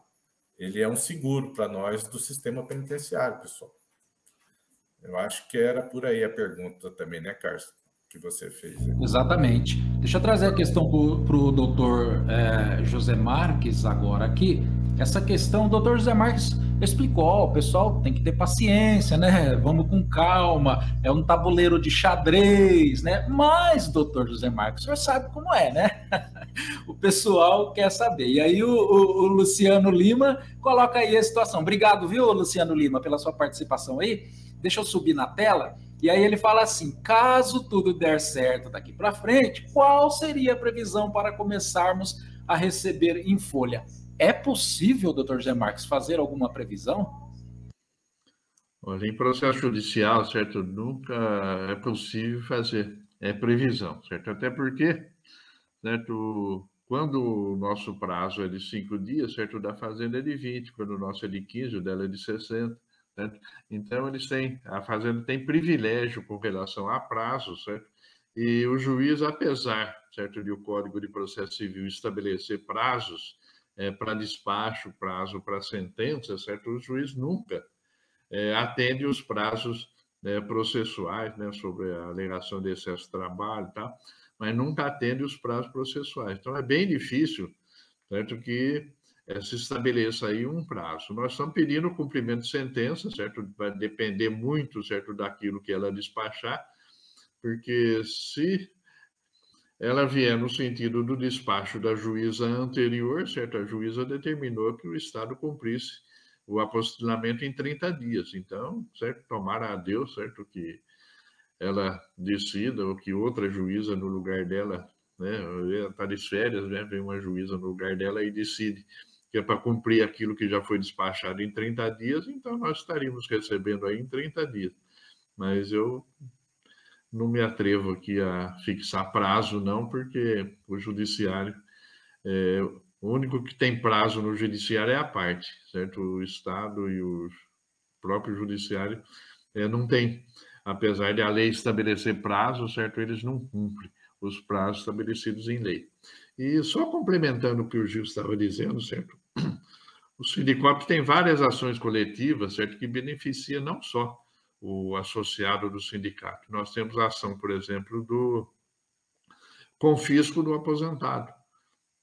ele é um seguro para nós do sistema penitenciário, pessoal. Eu acho que era por aí a pergunta também, né, Carlos? Que você fez. Exatamente. Deixa eu trazer a questão para o doutor José Marques agora aqui. Essa questão, o doutor José Marques explicou, o pessoal tem que ter paciência, né? Vamos com calma, é um tabuleiro de xadrez, né? Mas, doutor José Marques, o senhor sabe como é, né? O pessoal quer saber. E aí o Luciano Lima coloca aí a situação. Obrigado, viu, Luciano Lima, pela sua participação aí. Deixa eu subir na tela. E aí ele fala assim, caso tudo der certo daqui para frente, qual seria a previsão para começarmos a receber em folha? É possível, doutor José Marques, fazer alguma previsão? Olha, em processo judicial, certo, nunca é possível fazer. previsão, certo? Até porque, certo, quando o nosso prazo é de 5 dias, certo, o da Fazenda é de 20, quando o nosso é de 15, o dela é de 60, certo? Então, a Fazenda tem privilégio com relação a prazo, certo? E o juiz, apesar, certo, de o Código de Processo Civil estabelecer prazos para despacho, prazo para sentença, certo? O juiz nunca atende os prazos processuais, né, sobre a alegação de excesso de trabalho e tal, mas nunca atende os prazos processuais. Então, é bem difícil, certo, que se estabeleça aí um prazo. Nós estamos pedindo o cumprimento de sentença, certo? Vai depender muito, certo, daquilo que ela despachar, porque se ela vier no sentido do despacho da juíza anterior, certo? A juíza determinou que o Estado cumprisse o apostilamento em 30 dias. Então, certo? Tomara a Deus, certo? Que ela decida, ou que outra juíza no lugar dela, né? Ela está de férias, né? Vem uma juíza no lugar dela e decide que é para cumprir aquilo que já foi despachado em 30 dias, então nós estaríamos recebendo aí em 30 dias. Mas eu não me atrevo aqui a fixar prazo, não, porque o judiciário, o único que tem prazo no judiciário é a parte, certo? O Estado e o próprio judiciário não tem, apesar de a lei estabelecer prazo, certo? Eles não cumprem os prazos estabelecidos em lei. E só complementando o que o Gil estava dizendo, certo? O Sindicop tem várias ações coletivas, certo? Que beneficia não só o associado do sindicato. Nós temos a ação, por exemplo, do confisco do aposentado,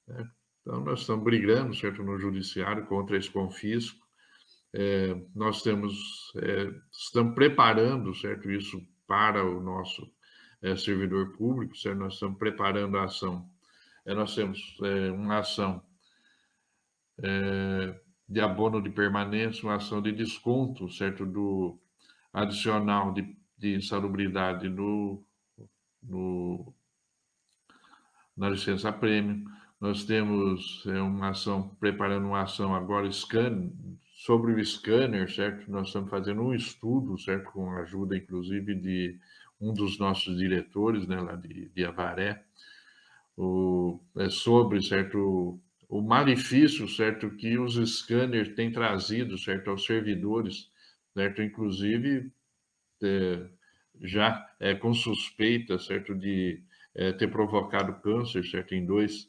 né? Então, nós estamos brigando, certo, no judiciário contra esse confisco. Nós estamos preparando, certo, isso para o nosso servidor público, certo? Nós estamos preparando a ação. Nós temos uma ação de abono de permanência, uma ação de desconto, certo, do adicional de insalubridade na licença-prêmio. Nós temos preparando uma ação agora sobre o scanner, certo? Nós estamos fazendo um estudo, certo? Com a ajuda, inclusive, de um dos nossos diretores, né, lá de Avaré, sobre, certo, o malefício, certo, que os scanners têm trazido, certo, aos servidores, certo? Inclusive, já com suspeita, certo, de ter provocado câncer, certo, em 2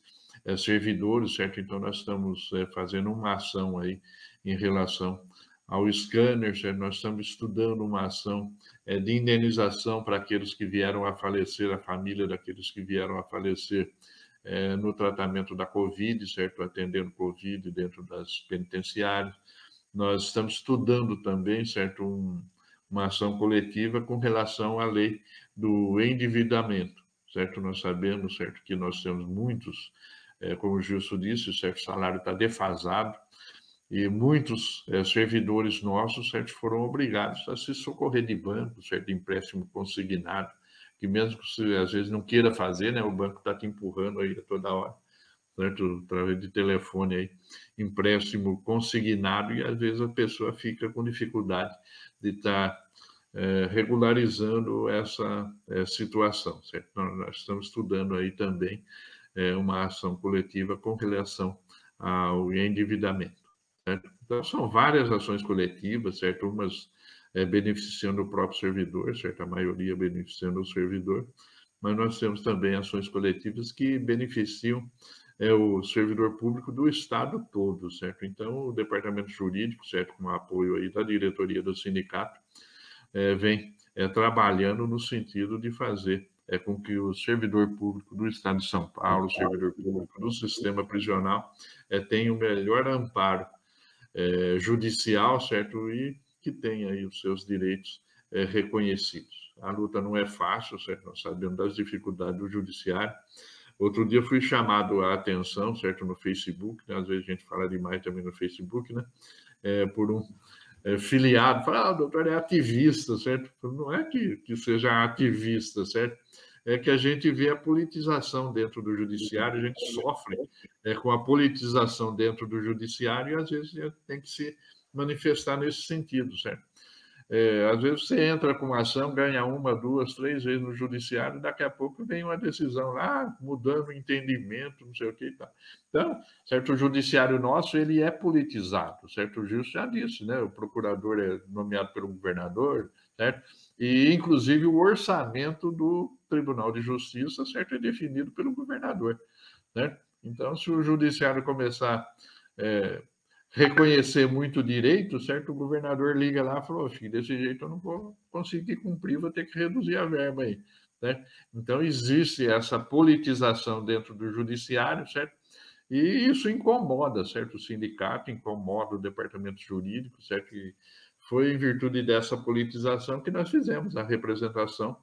servidores, certo? Então, nós estamos fazendo uma ação aí em relação ao scanner, certo? Nós estamos estudando uma ação de indenização para aqueles que vieram a falecer, a família daqueles que vieram a falecer no tratamento da Covid, certo? Atendendo Covid dentro das penitenciárias. Nós estamos estudando também, certo, uma ação coletiva com relação à lei do endividamento, certo? Nós sabemos, certo, que nós temos muitos, como o Gilson disse, certo, o salário está defasado e muitos servidores nossos, certo, foram obrigados a se socorrer de banco, certo, de empréstimo consignado, que mesmo que você às vezes não queira fazer, né, o banco está te empurrando aí toda hora, certo, através de telefone aí, empréstimo consignado, e às vezes a pessoa fica com dificuldade de estar regularizando essa situação, certo? Nós estamos estudando aí também uma ação coletiva com relação ao endividamento, certo? Então, são várias ações coletivas, certo? Umas beneficiando o próprio servidor, certo? A maioria beneficiando o servidor, mas nós temos também ações coletivas que beneficiam o servidor público do Estado todo, certo? Então, o departamento jurídico, certo, com o apoio aí da diretoria do sindicato, vem trabalhando no sentido de fazer com que o servidor público do Estado de São Paulo, o servidor público do sistema prisional, tenha o melhor amparo judicial, certo? E que tenha aí os seus direitos reconhecidos. A luta não é fácil, certo? Nós sabemos das dificuldades do judiciário. Outro dia fui chamado a atenção, certo, no Facebook, né? Às vezes a gente fala demais também no Facebook, né? Por um filiado, fala, doutor é ativista, certo? Não é que seja ativista, certo? É que a gente vê a politização dentro do judiciário, a gente sofre com a politização dentro do judiciário e às vezes a gente tem que se manifestar nesse sentido, certo? Às vezes você entra com uma ação, ganha 1, 2, 3 vezes no judiciário, e daqui a pouco vem uma decisão lá, mudando o entendimento, não sei o que e tal. Então, certo, o judiciário nosso, ele é politizado, certo? O Gilson já disse, né? O procurador é nomeado pelo governador, certo? E, inclusive, o orçamento do Tribunal de Justiça, certo, é definido pelo governador, certo? Então, se o judiciário começar reconhecer muito direito, certo? O governador liga lá e falou, filho, desse jeito eu não vou conseguir cumprir, vou ter que reduzir a verba aí, certo? Então, existe essa politização dentro do judiciário, certo? E isso incomoda, certo? O sindicato incomoda o departamento jurídico, certo? E foi em virtude dessa politização que nós fizemos a representação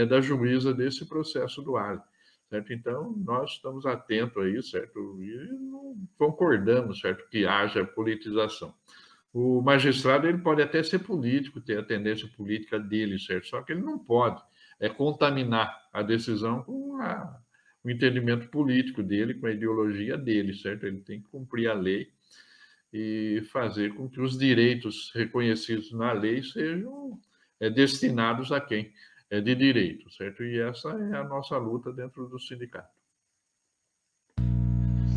da juíza desse processo do Ali. Certo? Então, nós estamos atentos a isso, certo? E não concordamos, certo, que haja politização. O magistrado, ele pode até ser político, ter a tendência política dele, certo? Só que ele não pode contaminar a decisão com o entendimento político dele, com a ideologia dele, certo? Ele tem que cumprir a lei e fazer com que os direitos reconhecidos na lei sejam destinados a quem é de direito, certo? E essa é a nossa luta dentro do sindicato.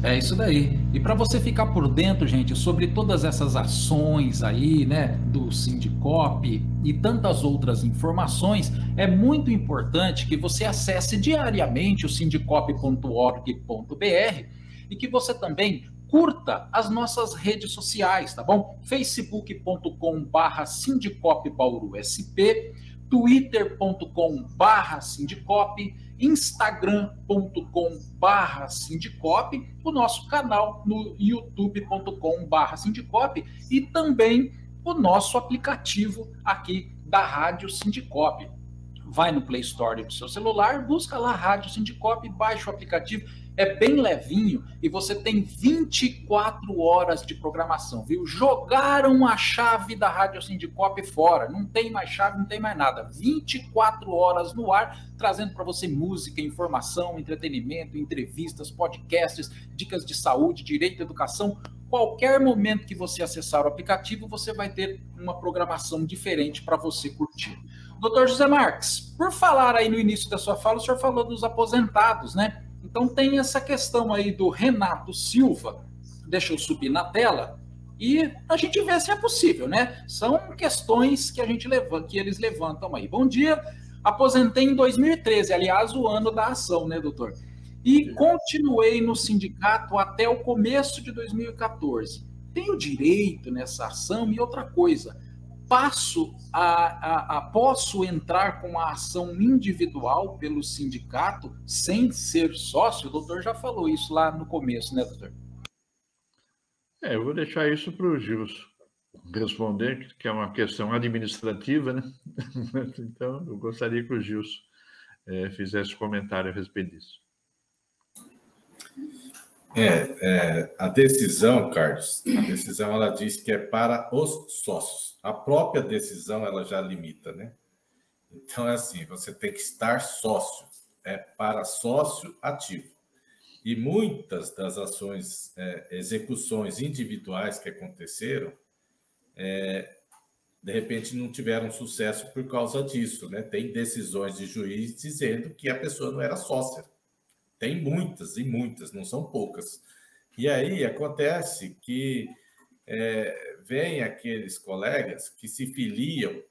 É isso daí. E para você ficar por dentro, gente, sobre todas essas ações aí, né, do Sindicop e tantas outras informações, é muito importante que você acesse diariamente o sindicop.org.br e que você também curta as nossas redes sociais, tá bom? facebook.com/sindicopbaurusp, twitter.com/sindicop, instagram.com/sindicop, o nosso canal no youtube.com/sindicop e também o nosso aplicativo aqui da Rádio Sindicop. Vai no Play Store do seu celular, busca lá Rádio Sindicop, baixa o aplicativo, é bem levinho e você tem 24 horas de programação, viu? Jogaram a chave da Rádio Sindicop fora, não tem mais chave, não tem mais nada. 24 horas no ar, trazendo para você música, informação, entretenimento, entrevistas, podcasts, dicas de saúde, direito à educação. Qualquer momento que você acessar o aplicativo, você vai ter uma programação diferente para você curtir. Doutor José Marques, por falar aí no início da sua fala, o senhor falou dos aposentados, né? Então tem essa questão aí do Renato Silva, deixa eu subir na tela, e a gente vê se é possível, né? São questões que que eles levantam aí. Bom dia, aposentei em 2013, aliás, o ano da ação, né, doutor? E continuei no sindicato até o começo de 2014. Tenho direito nessa ação e outra coisa, posso entrar com a ação individual pelo sindicato sem ser sócio? O doutor já falou isso lá no começo, né, doutor? Eu vou deixar isso para o Gilson responder, que é uma questão administrativa, né? Então, eu gostaria que o Gilson fizesse comentário a respeito disso. A decisão, Carlos, ela diz que é para os sócios. A própria decisão, ela já limita, né? Então, é assim, você tem que estar sócio, para sócio ativo. E muitas das ações, execuções individuais que aconteceram, de repente não tiveram sucesso por causa disso, né? Tem decisões de juiz dizendo que a pessoa não era sócia. Tem muitas e muitas, não são poucas. E aí acontece que vem aqueles colegas que se filiam,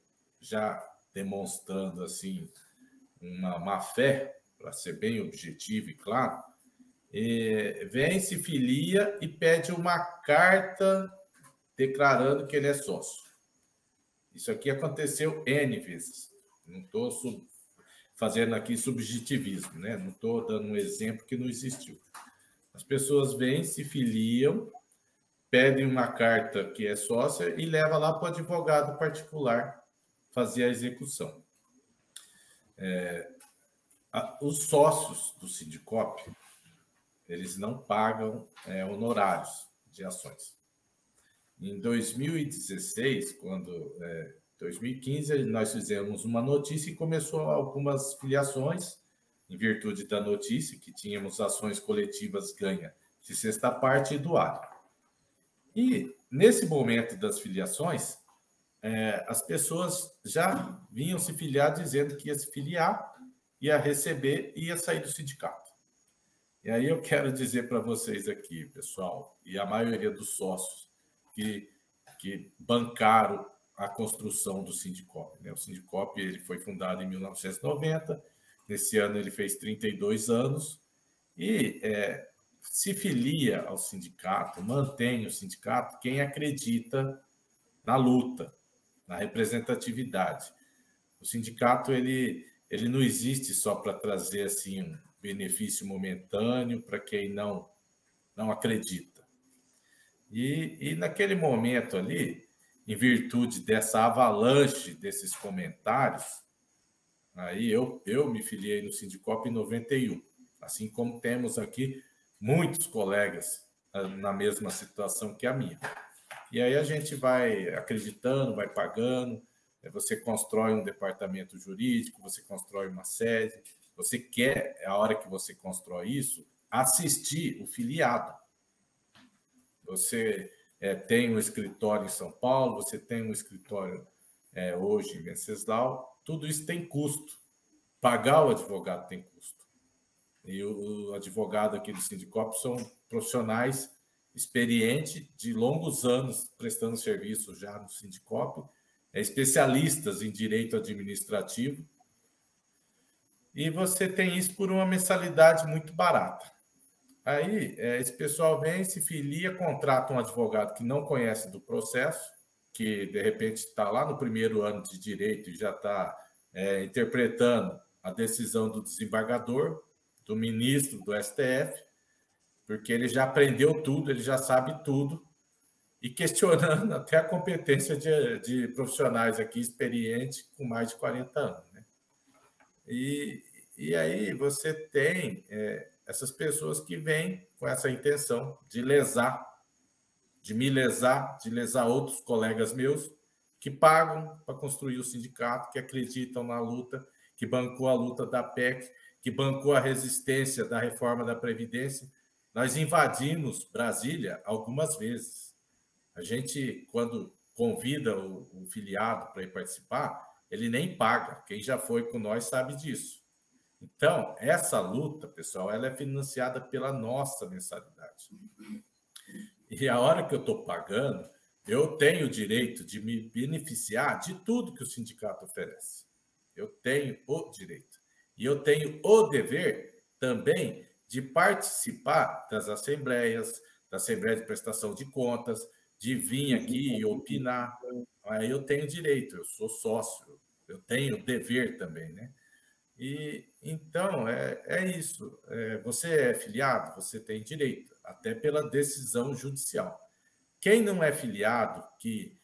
já demonstrando assim uma má fé, para ser bem objetivo e claro, vem, se filia e pede uma carta declarando que ele é sócio. Isso aqui aconteceu N vezes. Não estou fazendo aqui subjetivismo, né? Não estou dando um exemplo que não existiu. As pessoas vêm, se filiam, pedem uma carta que é sócia e leva lá para o advogado particular fazer a execução. Os sócios do Sindicop, eles não pagam honorários de ações. Em 2016, 2015, nós fizemos uma notícia e começou algumas filiações, em virtude da notícia, que tínhamos ações coletivas ganha de sexta parte e doada. E, nesse momento das filiações, as pessoas já vinham se filiar dizendo que ia se filiar, ia receber e ia sair do sindicato. E aí eu quero dizer para vocês aqui, pessoal, e a maioria dos sócios que bancaram a construção do Sindicop, né? O Sindicop ele foi fundado em 1990, nesse ano ele fez 32 anos, e se filia ao sindicato, mantém o sindicato quem acredita na luta, na representatividade. O sindicato ele não existe só para trazer assim um benefício momentâneo para quem não acredita. E naquele momento ali, em virtude dessa avalanche desses comentários, aí eu me filiei no Sindicop em 91, assim como temos aqui muitos colegas na mesma situação que a minha. E aí a gente vai acreditando, vai pagando, você constrói um departamento jurídico, você constrói uma sede, você quer, a hora que você constrói isso, assistir o filiado. Você tem um escritório em São Paulo, você tem um escritório hoje em Venceslau, tudo isso tem custo. Pagar o advogado tem custo. E o advogado aqui do Sindicop são profissionais experientes de longos anos prestando serviço já no Sindicop, especialistas em direito administrativo, e você tem isso por uma mensalidade muito barata. Aí, esse pessoal vem, se filia, contrata um advogado que não conhece do processo, que, de repente, está lá no primeiro ano de direito e já está interpretando a decisão do desembargador, do ministro do STF, porque ele já aprendeu tudo, ele já sabe tudo, e questionando até a competência de profissionais aqui experientes com mais de 40 anos. Né? E aí você tem essas pessoas que vêm com essa intenção de lesar, de me lesar, de lesar outros colegas meus que pagam para construir o sindicato, que acreditam na luta, que bancou a luta da PEC, que bancou a resistência da reforma da Previdência. Nós invadimos Brasília algumas vezes. A gente, quando convida o filiado para ir participar, ele nem paga. Quem já foi com nós sabe disso. Então, essa luta, pessoal, ela é financiada pela nossa mensalidade. E a hora que eu estou pagando, eu tenho o direito de me beneficiar de tudo que o sindicato oferece. Eu tenho o direito. E eu tenho o dever também de participar das assembleias, da Assembleia de Prestação de Contas, de vir aqui e opinar. Aí eu tenho direito, eu sou sócio, eu tenho dever também, né? E então é isso. Você é filiado, você tem direito, até pela decisão judicial. Quem não é filiado, que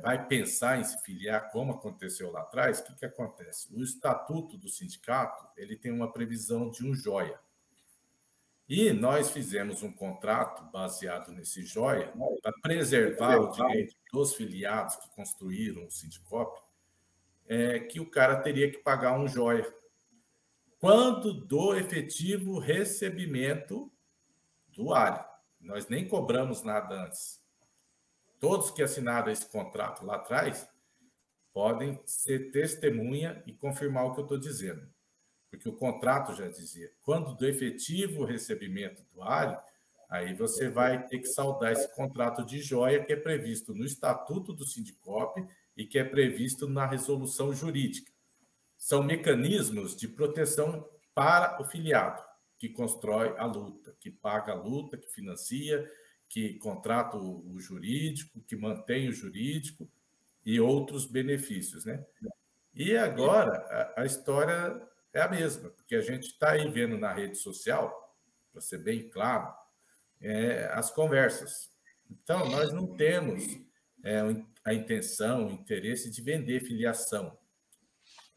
vai pensar em se filiar, como aconteceu lá atrás, o que acontece? O estatuto do sindicato ele tem uma previsão de um joia. E nós fizemos um contrato baseado nesse joia para preservar o direito dos filiados que construíram o Sindicop, que o cara teria que pagar um joia quando do efetivo recebimento do ALI. Nós nem cobramos nada antes. Todos que assinaram esse contrato lá atrás podem ser testemunha e confirmar o que eu estou dizendo. Porque o contrato já dizia, quando do efetivo recebimento do ALI, aí você vai ter que saldar esse contrato de joia que é previsto no Estatuto do Sindicop e que é previsto na resolução jurídica. São mecanismos de proteção para o filiado, que constrói a luta, que paga a luta, que financia, que contrata o jurídico, que mantém o jurídico e outros benefícios, né? E agora a história é a mesma, porque a gente está aí vendo na rede social, para ser bem claro, as conversas. Então, nós não temos a intenção, o interesse de vender filiação,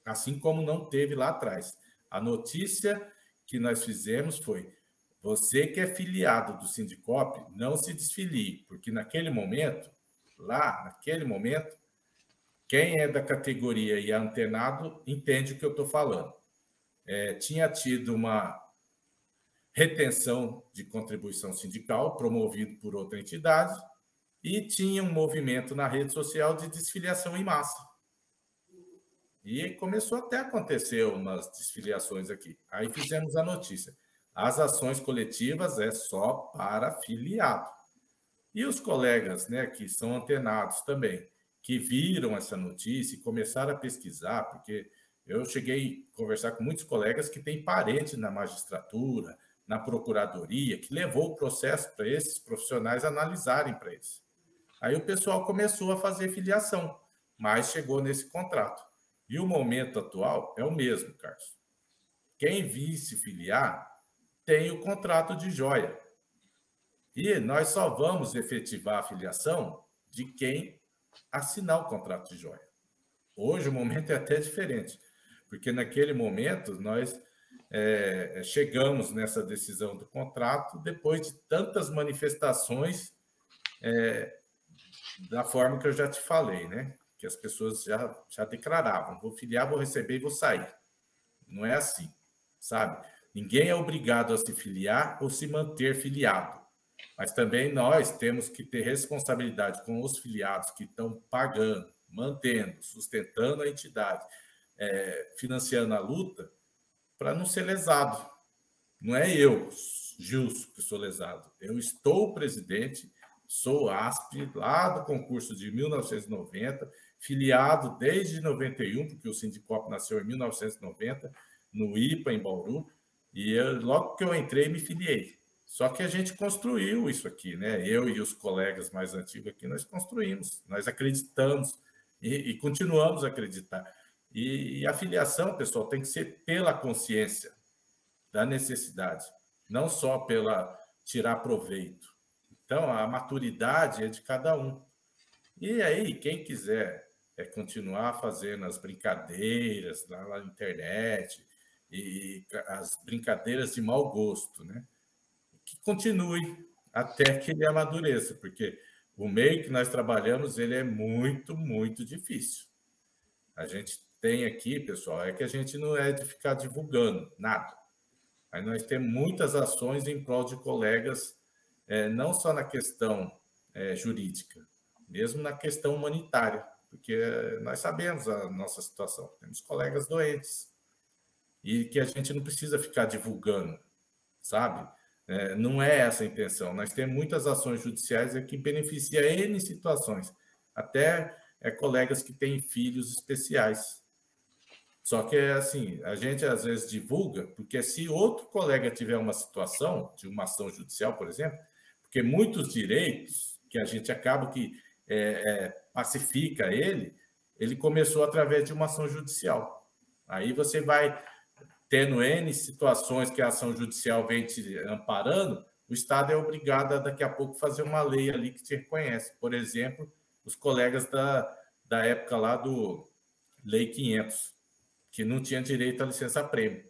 assim como não teve lá atrás. A notícia que nós fizemos foi: você que é filiado do Sindicop, não se desfilie, porque naquele momento, quem é da categoria e é antenado entende o que eu estou falando. Tinha tido uma retenção de contribuição sindical promovido por outra entidade, e tinha um movimento na rede social de desfiliação em massa. E começou até a acontecer umas desfiliações aqui. Aí fizemos a notícia. As ações coletivas é só para filiado. E os colegas, né, que são antenados também, que viram essa notícia e começaram a pesquisar, porque eu cheguei a conversar com muitos colegas que têm parente na magistratura, na procuradoria, que levou o processo para esses profissionais analisarem para eles. Aí o pessoal começou a fazer filiação, mas chegou nesse contrato. E o momento atual é o mesmo, Carlos. Quem vir se filiar tem o contrato de joia. E nós só vamos efetivar a filiação de quem assinar o contrato de joia. Hoje o momento é até diferente, porque naquele momento nós chegamos nessa decisão do contrato depois de tantas manifestações da forma que eu já te falei, né? Que as pessoas já declaravam, vou filiar, vou receber e vou sair. Não é assim, sabe? Ninguém é obrigado a se filiar ou se manter filiado. Mas também nós temos que ter responsabilidade com os filiados que estão pagando, mantendo, sustentando a entidade, financiando a luta, para não ser lesado. Não é eu, Gilson, que sou lesado. Eu estou presidente, sou ASP, lá do concurso de 1990, filiado desde 91, porque o Sindicop nasceu em 1990, no IPA, em Bauru, e logo que eu entrei, me filiei. Só que a gente construiu isso aqui, né? Eu e os colegas mais antigos aqui, nós construímos, nós acreditamos e continuamos a acreditar. E a filiação, pessoal, tem que ser pela consciência da necessidade, não só pela tirar proveito. Então, a maturidade é de cada um. E aí, quem quiser continuar fazendo as brincadeiras lá na internet e as brincadeiras de mau gosto, né? Que continue até que ele amadureça, porque o meio que nós trabalhamos, ele é muito, muito difícil. A gente tem aqui, pessoal, é que a gente não é de ficar divulgando nada. Aí nós temos muitas ações em prol de colegas, não só na questão jurídica, mesmo na questão humanitária, porque nós sabemos a nossa situação. Temos colegas doentes e que a gente não precisa ficar divulgando, sabe? Não é essa a intenção. Nós temos muitas ações judiciais que beneficiam N situações, até colegas que têm filhos especiais. Só que, assim, a gente às vezes divulga, porque se outro colega tiver uma situação, de uma ação judicial, por exemplo, porque muitos direitos que a gente acaba que pacifica ele começou através de uma ação judicial. Aí você vai tendo N situações que a ação judicial vem te amparando, o Estado é obrigado a, daqui a pouco, fazer uma lei ali que te reconhece. Por exemplo, os colegas da época lá do Lei 500, que não tinha direito à licença-prêmio.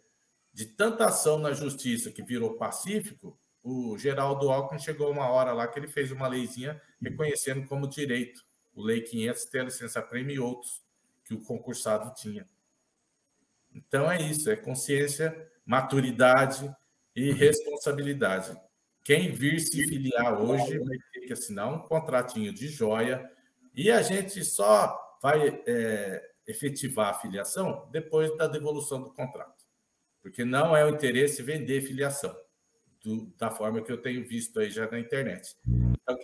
De tanta ação na justiça que virou pacífico, o Geraldo Alckmin chegou uma hora lá que ele fez uma leizinha reconhecendo como direito o Lei 500 ter a licença-prêmio e outros que o concursado tinha. Então é isso, é consciência, maturidade e responsabilidade. Quem vir se filiar hoje vai ter que assinar um contratinho de joia e a gente só vai efetivar a filiação depois da devolução do contrato. Porque não é o interesse vender filiação, da forma que eu tenho visto aí já na internet. Então,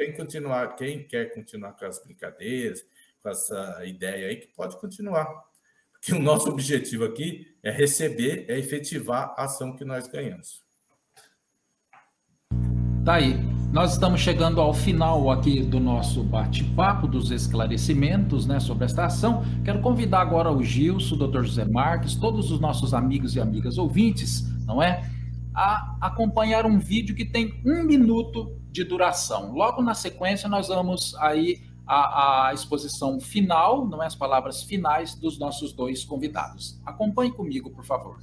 quem quer continuar com as brincadeiras, com essa ideia aí, que pode continuar. Porque o nosso objetivo aqui é receber, é efetivar a ação que nós ganhamos. Tá aí. Nós estamos chegando ao final aqui do nosso bate-papo, dos esclarecimentos, né, sobre esta ação. Quero convidar agora o Gilson, o Dr. José Marques, todos os nossos amigos e amigas ouvintes, não é? A acompanhar um vídeo que tem 1 minuto de duração. Logo na sequência, nós vamos aí a exposição final, não é, as palavras finais dos nossos dois convidados. Acompanhe comigo, por favor.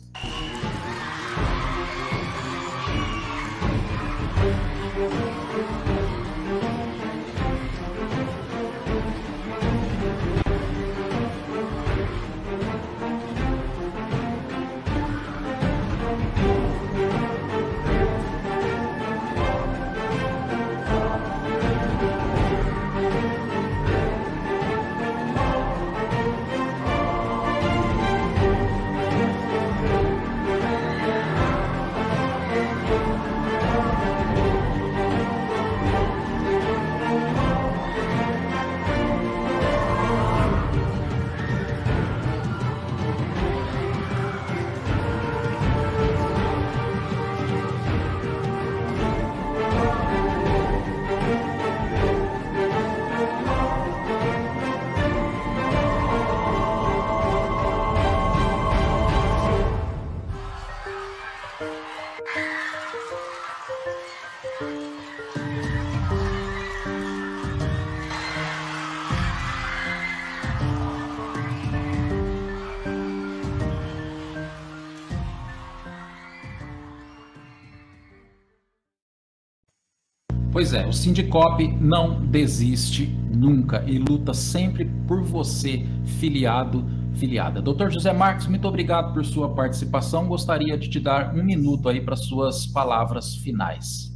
Pois é, o Sindicop não desiste nunca e luta sempre por você, filiado, filiada. Dr. José Marques, muito obrigado por sua participação. Gostaria de te dar 1 minuto aí para suas palavras finais.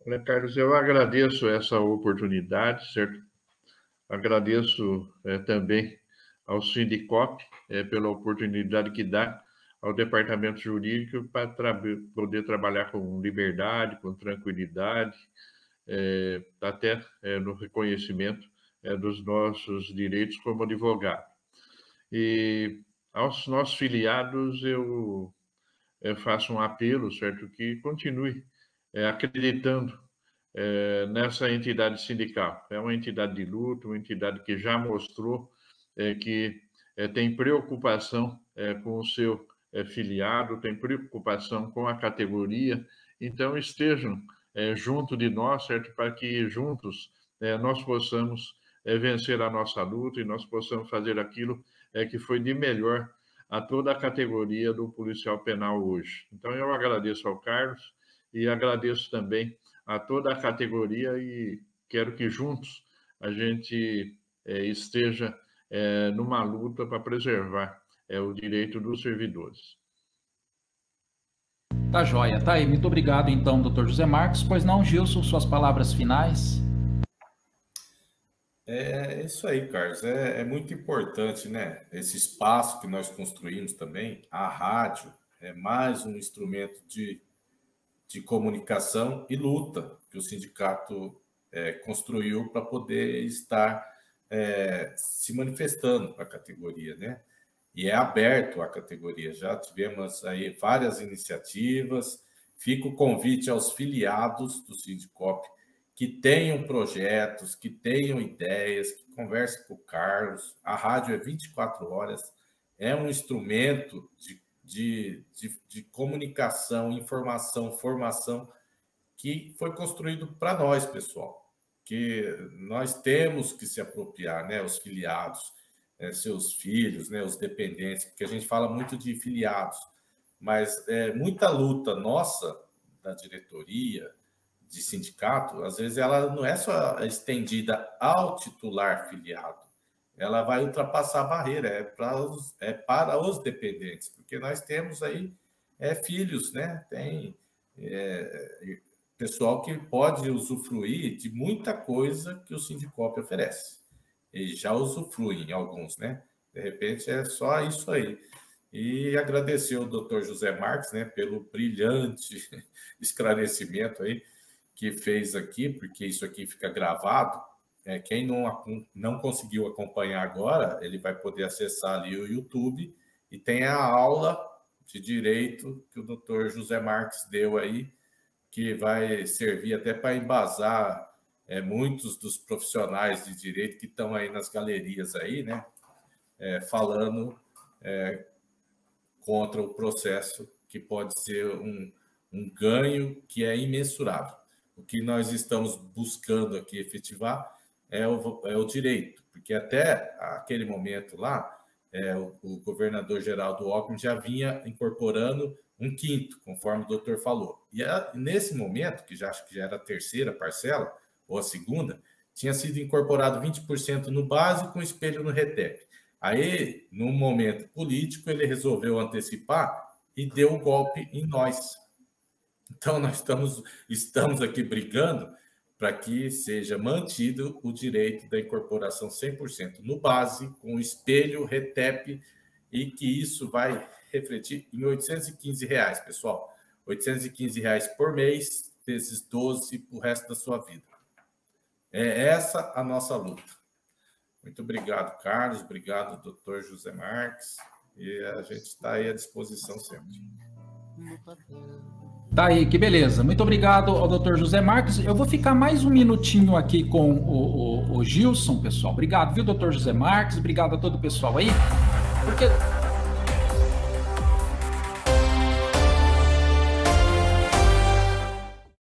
Olha, Carlos, eu agradeço essa oportunidade, certo? Agradeço também ao Sindicop pela oportunidade que dá ao Departamento Jurídico para poder trabalhar com liberdade, com tranquilidade, até no reconhecimento dos nossos direitos como advogado. E aos nossos filiados eu faço um apelo, certo, que continue acreditando nessa entidade sindical. É uma entidade de luta, uma entidade que já mostrou que tem preocupação com o seu filiado, tem preocupação com a categoria, então estejam junto de nós, certo? Para que juntos nós possamos vencer a nossa luta e nós possamos fazer aquilo que foi de melhor a toda a categoria do policial penal hoje. Então eu agradeço ao Carlos e agradeço também a toda a categoria e quero que juntos a gente esteja numa luta para preservar o direito dos servidores. Tá joia, tá aí. Muito obrigado, então, Dr. José Marques. Pois não, Gilson, suas palavras finais? É isso aí, Carlos. É muito importante, né? Esse espaço que nós construímos também. A rádio é mais um instrumento de comunicação e luta que o sindicato construiu para poder estar se manifestando para a categoria, né? E é aberto à categoria. Já tivemos aí várias iniciativas. Fica o convite aos filiados do Sindicop que tenham projetos, que tenham ideias, que conversem com o Carlos. A rádio é 24 horas, é um instrumento de comunicação, informação, formação que foi construído para nós, pessoal. Que nós temos que se apropriar, né? Os filiados, seus filhos, né, os dependentes, porque a gente fala muito de filiados, mas muita luta nossa, da diretoria, de sindicato, às vezes ela não é só estendida ao titular filiado, ela vai ultrapassar a barreira, para os dependentes, porque nós temos aí filhos, né, tem pessoal que pode usufruir de muita coisa que o Sindicop oferece. E já usufruem alguns, né? De repente é só isso aí. E agradecer ao Dr. José Marques, né, pelo brilhante esclarecimento aí que fez aqui, porque isso aqui fica gravado. Quem não conseguiu acompanhar agora, ele vai poder acessar ali o YouTube e tem a aula de direito que o Dr. José Marques deu aí, que vai servir até para embasar muitos dos profissionais de direito que estão aí nas galerias aí, né, falando contra o processo, que pode ser um ganho que é imensurável. O que nós estamos buscando aqui efetivar é o direito, porque até aquele momento lá, o governador Geraldo Alckmin já vinha incorporando 1/5, conforme o doutor falou. E nesse momento, que acho que já era a terceira parcela, ou a segunda, tinha sido incorporado 20% no base com espelho no RETEP. Aí, num momento político, ele resolveu antecipar e deu um golpe em nós. Então, nós estamos aqui brigando para que seja mantido o direito da incorporação 100% no base, com espelho, RETEP, e que isso vai refletir em R$ 815, pessoal. R$ 815 por mês, vezes 12 para o resto da sua vida. É essa a nossa luta. Muito obrigado, Carlos. Obrigado, doutor José Marques. E a gente está aí à disposição sempre. Tá aí, que beleza. Muito obrigado ao doutor José Marques. Eu vou ficar mais um minutinho aqui com o Gilson, pessoal. Obrigado, viu, doutor José Marques? Obrigado a todo o pessoal aí. Porque